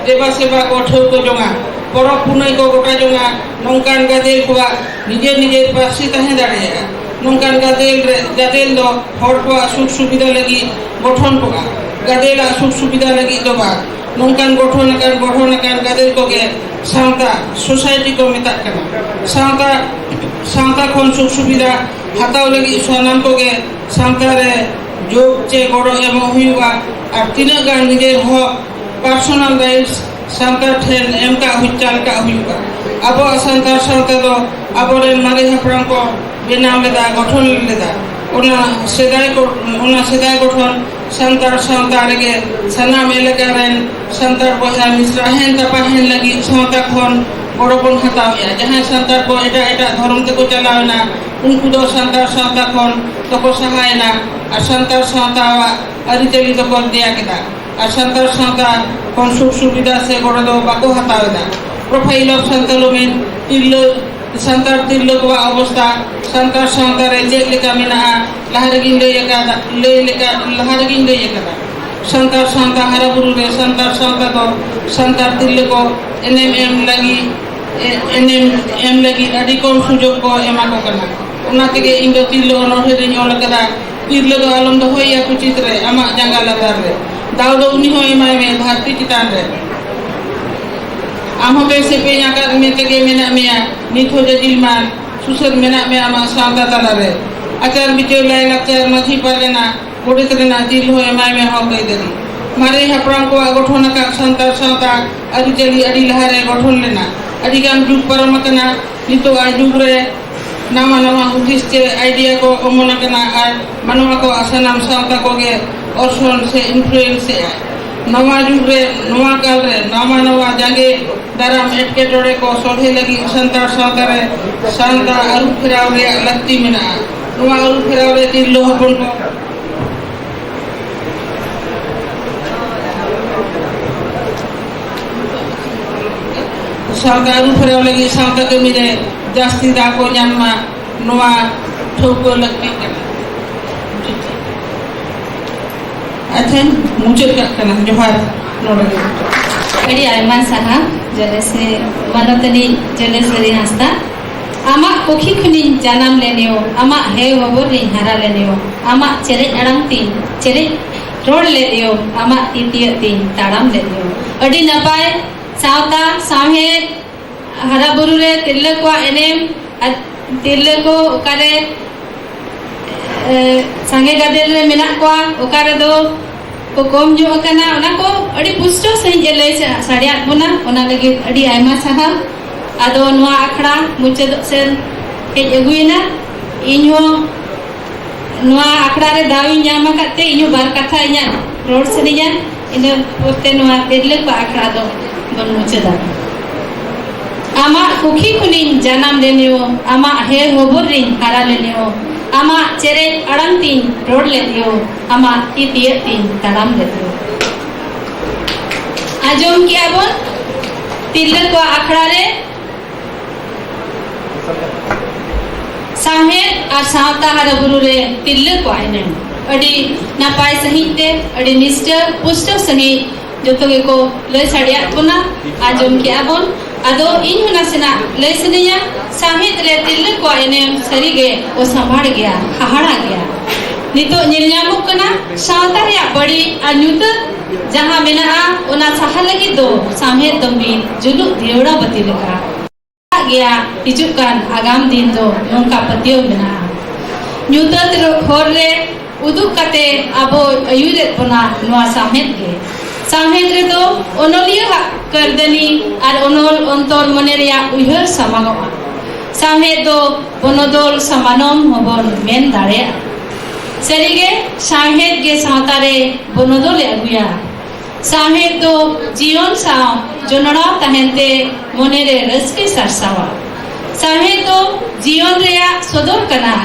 देवा सेवा को ठेव को जोंगा परब पुनई को गोटा जोंगा नोंकान गादेल को निजे निजे पासी तहे दाड़ेया नोंकान गादेल दो हर को सुख सुविधा लगी गठन को गादेल सुख सुविधा लगी दो बा नोंकान गठन कान गादेल को के सावता सोसाइटी को मेता कना सावता खन सुख सुविधा हाताव लगी सानाम को के सावता रे जोग चे गड़ो एम हुआ और तीना गान निजे हो पर्सनल राइट्स सावता ठेन एम का हुचाल का हुआ अब सावता दो आबोरे मारे हपराम को बेनाव लेदा गठन लेदा ओना सेदाय गठन सान्ताड़ सावता रेगे सानाम एलाका रेन सान्ताड़ बहा मिश्रा हेन तापाहेन लगी सावता खन गड़ोबन हतावया जहां सान्ताड़ को एटा धर्म ते को चलावना उनको दो सान्ताड़ सावता खन तो को सहायना और सान्ताड़ सावता अरिचाली तो कर दिया केदा और सान्ताड़ सावता खन सुख सुविधा से गड़ो दो बाको हतावदा प्रोफाइल ऑफ सान्ताल में तिल्लो सान्ताड़ तिल्लो को अवस्था सान्ताड़ सावता रे जे लेका मेना लहारगिन ले एकदा सान्ताड़ सावता हाराबुरु रे सान्ताड़ सावता दो सान्ताड़ तिल्लो को एनएम लगी अड़ी कम सुजोग को एमा को कना ᱚᱱᱟ ᱛᱮᱜᱮ ᱤᱧ ᱫᱚ ᱛᱤᱨᱞᱟᱹ ᱚᱱᱚᱬᱦᱮ ᱨᱮᱧ ᱚᱞ ᱟᱠᱟᱫᱟ ᱛᱤᱨᱞᱟᱹ ᱫᱚ ᱟᱞᱚᱢ ᱫᱚᱦᱚᱭᱮᱭᱟ ᱠᱩᱪᱤᱛ ᱨᱮ ᱟᱢᱟᱜ ᱡᱟᱸᱜᱟ ᱞᱟᱛᱟᱨ ᱨᱮ ᱫᱟᱣ ᱫᱚ ᱩᱱᱤ ᱦᱚᱸ ᱮᱢᱟᱭ ᱢᱮ ᱫᱷᱟᱹᱨᱛᱤ ᱪᱮᱛᱟᱱ ᱨᱮ ᱟᱢ ᱦᱚᱸ ᱵᱮᱥᱮᱯᱮᱧ ᱟᱠᱟᱫ ᱢᱮ ᱛᱮᱜᱮ ᱢᱮᱱᱟᱜ ᱢᱮᱭᱟ ᱱᱤᱛ ᱦᱚᱸ ᱡᱟᱹᱡᱤᱞᱢᱟᱱ ᱥᱩᱥᱟᱹᱨ ᱢᱮᱱᱟᱜ ᱢᱮᱭᱟ ᱟᱢᱟᱜ ᱥᱟᱶᱛᱟ ᱛᱟᱞᱟᱨᱮ ᱟᱪᱟᱨ ᱵᱤᱪᱟᱹᱨ ᱞᱟᱭᱼᱞᱟᱠᱪᱟᱨ ᱢᱟᱹᱡᱷᱤ ᱯᱟᱨᱜᱟᱱᱟ ᱜᱚᱰᱮᱛ ᱨᱮᱱᱟᱜ ᱡᱤᱞ ᱦᱚᱸ ᱮᱢᱟᱭ ᱢᱮ ᱦᱚᱠ ᱟᱹᱭᱫᱟᱹᱨᱤ ᱢᱟᱨᱮ ᱦᱟᱯᱲᱟᱢ ᱠᱚᱣᱟᱜ ᱜᱚᱴᱷᱚᱱ ᱟᱠᱟᱫ ᱥᱟᱱᱛᱟᱲ ᱥᱟᱶᱛᱟ ᱟᱹᱨᱤᱪᱟᱹᱞᱤ ᱟᱹᱰᱤ ᱞᱟᱦᱟᱨᱮ ᱜᱚᱴᱷᱚᱱ ᱞᱮᱱᱟ ᱟᱹᱰᱤᱜᱟᱱ ᱡᱩᱜᱽ ᱯᱟᱨᱚᱢ ᱟᱠᱟᱱᱟ ᱱᱤᱛᱚᱜᱟᱜ ᱡᱩᱜᱽ ᱨᱮ नावा नावा हुदिस से आइडिया को अमल करना और मानवा को आसानाम सावता को गे ऑर्सन से इन्फ्लुएंस से नवा जुग रे नवा काल रे नावा नावा जागे दाराम एटके टोड़े को सोढ़े लगी संतार सावता रे सांता अरु फिराव रे लगती मिना नवा अरु फिराव रे तिरलो हपन को सांता अरु फिराव लगी सांता के मिले जास्ती दाको ᱧᱟᱢᱟ ᱱᱚᱣᱟ ᱴᱷᱟᱹᱣᱠᱟᱹ ᱞᱟᱹᱠᱛᱤ ᱠᱟᱱᱟ ᱟᱪᱪᱷᱟ ᱢᱩᱪᱟᱹᱫ ᱠᱟᱜ ᱠᱟᱱᱟ ᱡᱚᱦᱟᱨ ᱱᱚᱰᱮ अड़ी आयमा साहा जलेसे मानतनी जलेसरी हस्ता आमा कोखी खुनी जानम लेनेओ आमा हे होबो रि हरा लेनेओ आमा चेरे अड़ंग तीन चेरे रोड लेनेओ आमा तितिय तीन ताड़ाम लेनेओ अड़ी नपाय सावता साहे हरा बुरु रे तिरले को एनेम तिरले को ओकारे संगे गादेल रे मेना को ओकारे दो को कम जो कना ओना को अड़ी पुष्टो सही एले साडिया बोना ओना लगे अड़ी आयमा साहा आदो नवा आखड़ा मुचेद सेन हे एगुइना इन्हो नवा आखड़ा रे दावी ᱧᱟᱢ काते इन्हो बार कथा इन्या रोड सनिया इन पोते नवा तिरले को आखड़ा दो बन मुचेदा आमा कुखी खुनी जानम लेनेओ आमा हे होबुर रिन हारा लेनेओ आमा चेरे अड़ंग तीन रोड लेनेओ आमा तितिय तीन ताड़ाम लेनेओ आजम किया बोन तिरले को आखड़ा रे साहेब और सावता हरा बुरु रे तिरले को आइने अड़ी नापाय सहित ते अड़ी निष्ठ पुष्ट सहित जो तो को ले साड़िया कोना आजम किया बोन अदो इन नसेना लेसनिया साहित रे तिरले को एने सरीगे ओ संभाड़ गया हाहाड़ा गया नितो निलयामुक कना सावता रे बड़ी अनुत जहां मेना ओना सहा लगी दो साहेत दमी जुलु देवड़ा बती लगा गया हिजुकान आगाम दिन दो नोंका पतियो मेना न्यूतत रो खोर रे उदुक कते अबो अयुरेत बना नोआ साहेत गे साहेत रे दो ओनोलिया करदनी और ओनोल अंतर मने रिया उहर समागमा साहेत दो बनोदोल समानम होबन मेन दाड़े सरीगे साहेत गे सावतारे बनोदोल अगुया साहेत दो जीवन साव जोनड़ा तहनते मने रे रस्के सरसावा साहेत दो जीवन रिया सदर कना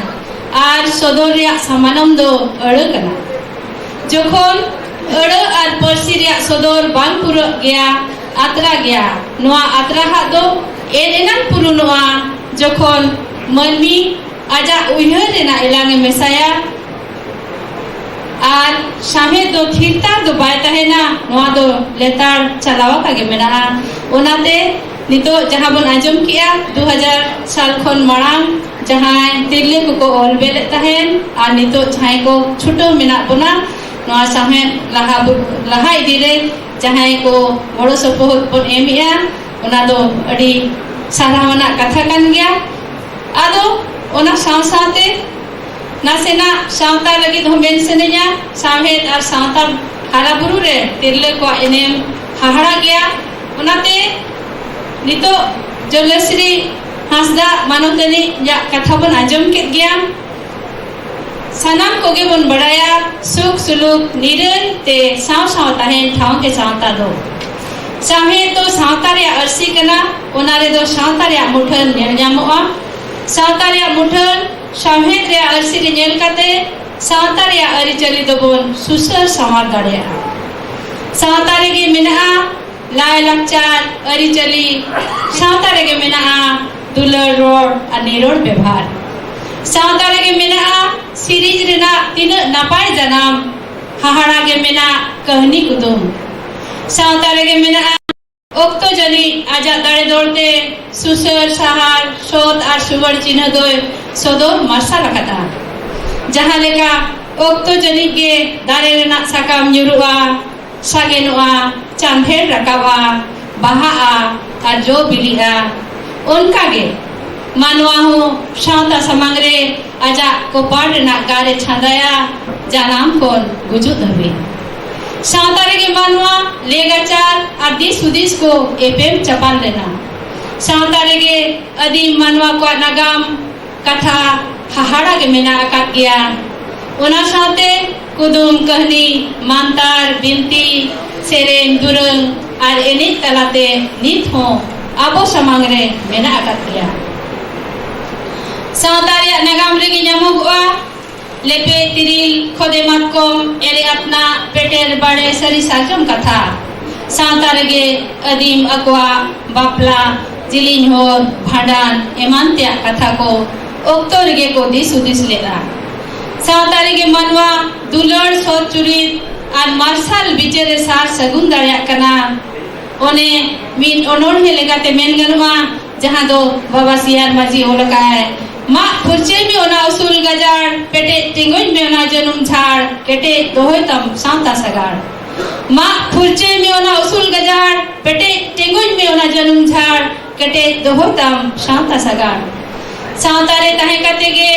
और सदर रिया समानम दो अड़ कना जोखोन अड़ और परसी रिया सदर बांग पुरो गया आत्रा गया नोआ आत्रा हा दो एनान पुरु नोआ जोखोन मनमी आजा उहर रेना इलांगे मेसाया और साहे दो थिरता दो बाय तहेना नोआ दो लेतार चलावा कागे मेना ओनाते नितो जहां बन आजम किया 2000 साल खन मरांग जहां तिरले को ऑल बेले तहेन और नितो छाई को छुटो मेना बना नोआ साहे लहा इदिरे जहां को बड़ो सपोहत बन एमिया ओना दो अड़ी सारावना कथा कान गया आदो ओना सावसाते नासेना सावता लगी धोमेन सेनेया साहेत और सावता हारा बुरु रे तिरले को एनेम हाहाड़ा गया ओनाते नितो जलश्री हासदा मानवतनी या कथा बन आजम के गया सनाम कोगे बन बड़ाया सुख सुलूक निरन ते साव साव तहेन ठाव के सावता दो साहे तो सावता रे अरसी कना ओनारे दो सावता रे मुठन नेल ᱧᱟᱢᱚᱜᱼᱟ सावता रे मुठन साहे रे अरसी रे नेल काते सावता रे अरि चली दो बोन सुसर समार दाड़िया सावता रे गे मेना लाय लक्चार अरि चली सावता रे गे मेना दुलर रोड आ निरोड व्यवहार सावता रे गे मेना सीरीज रेना तीन नापाय जनाम हाहाड़ा गे मेना कहनी कुदुम सावता रे गे मेना ओक्तो जनी आजा दाड़े दौड़ते सुसर सहार सोत और सुवर चिन्ह दो सदर मार्शल अकादा जहाँ लेका ओक्तो जनिक के दारे रेना साकाम nyuruआ सागेनुआ चांफेर रकावा बाहा और जो बिलिया उनका गे मानवा हो शांता समंगरे आजा को पाड़ ना गारे छांदाया जानाम कौन गुजुद हवे शांतारे के मानवा लेगाचार आदि सुदिस को एपेम चपाल लेना शांतारे के आदि मानवा को नगाम कथा हाहाड़ा के मेना आकात गया उना शांते कुदुम कहनी मांतार बिनती सेरेन दुरंग और एनित तलाते नीत हो आबो समंगरे मेना आकात गया सावतारिया नगाम रेगी ᱧᱟᱢᱚᱜᱚᱜᱼᱟ लेपे तिरिल खोदे मातकम एरे अपना पेटेर बड़े सरी साजम कथा सावता रेगे अदीम अकवा बापला जिलिन होर भांडान एमान त्या कथा को ओक्तो रेगे को दिस उदिस लेला सावता रेगे मनवा दुलड़ सोच चुरित और मार्शल बिचेरे सार सगुन दाड़िया कना ओने मिन ओनोढ़े लेगाते मेन गनुआ जहाँ दो बाबा सियार माजी ओलकाय मा फुरचे में ओना उसूल गजाड़ पेटे टिंगुज में ओना जनुम झाड़ केटे दोहोय तम सावता सगाड़ मा फुरचे में ओना उसूल गजाड़ पेटे टिंगुज में ओना जनुम झाड़ केटे दोहोय तम सावता सगाड़ सावतारे तहे कते गे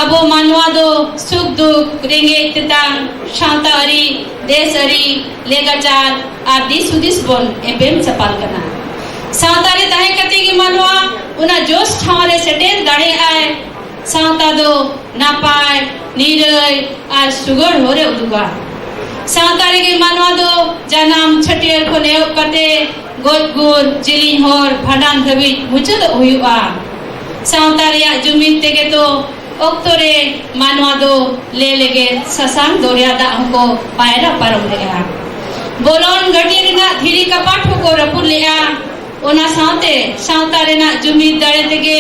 अबो मानवा दो सुख दुख रेंगे तेतांग सावता अरी देश अरी लेगाचार आदि सुदिस बोल एपेम सपाल कना सावतारे तहे कते गे मानवा उना जोश ठावरे सेटेर दाड़े आए सावता दो नापाय नीरय और सुगड़ होरे उदुगा सावतारे के मानवा दो जनाम छटियर को नेव कते गोज गुर जिलिन होर भाडान धबी मुचद हुआ सावतारिया जुमित तेगे तो ओक्तोरे मानवा दो ले लेगे ससांग दोरिया दा हमको पायरा परम लेगा बोलोन गटी रिना धीरी कपाट को रपुर लिया ओना सावते सावता रेना जुमित दाड़े तेगे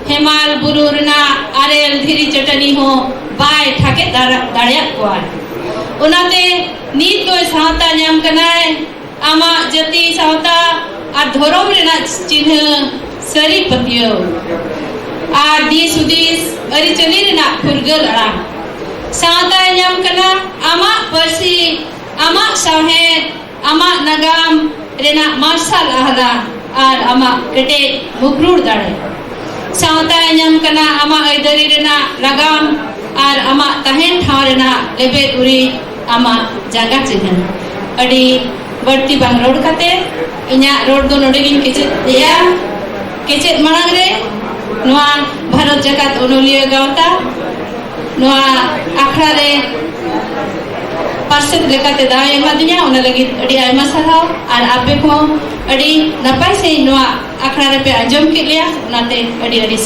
हेमाल बुरु रेना आरेल धीरी चटनी हो बाय ठाके दाड़िया कोआर ओनाते नीत को सावता ᱧᱟᱢ कनाय आमा जति सावता और धोरम रेना चिन्ह सरी पतियो और दी सुदिस अरी चली रेना फुरगल अड़ा सावता ᱧᱟᱢ कना आमा परसी आमा साहेद आमा नगाम रेना मार्शल आहला और आमा केटे मुकरूर दाड़े सावता ᱧᱟᱢ कना आमा ऐदरी रेना लगाम और आमा तहेन ठाव रेना लेबे उरी आमा जागा चिन्ह अड़ी बढ़ती बांग रोड कते इन्या रोड दो नोडेगिन केचेत मांग रे नोआ भारत जगत ओनोलिया गावता नोआ आखड़ा रे पार्षद लेकाते दाय एमादिया ओना लगी अड़ी आयमा सरहाव और आपे को अड़ी नपाय से नोआ आखड़ा रे पे आजम के लिया ओनाते अड़ी अड़ी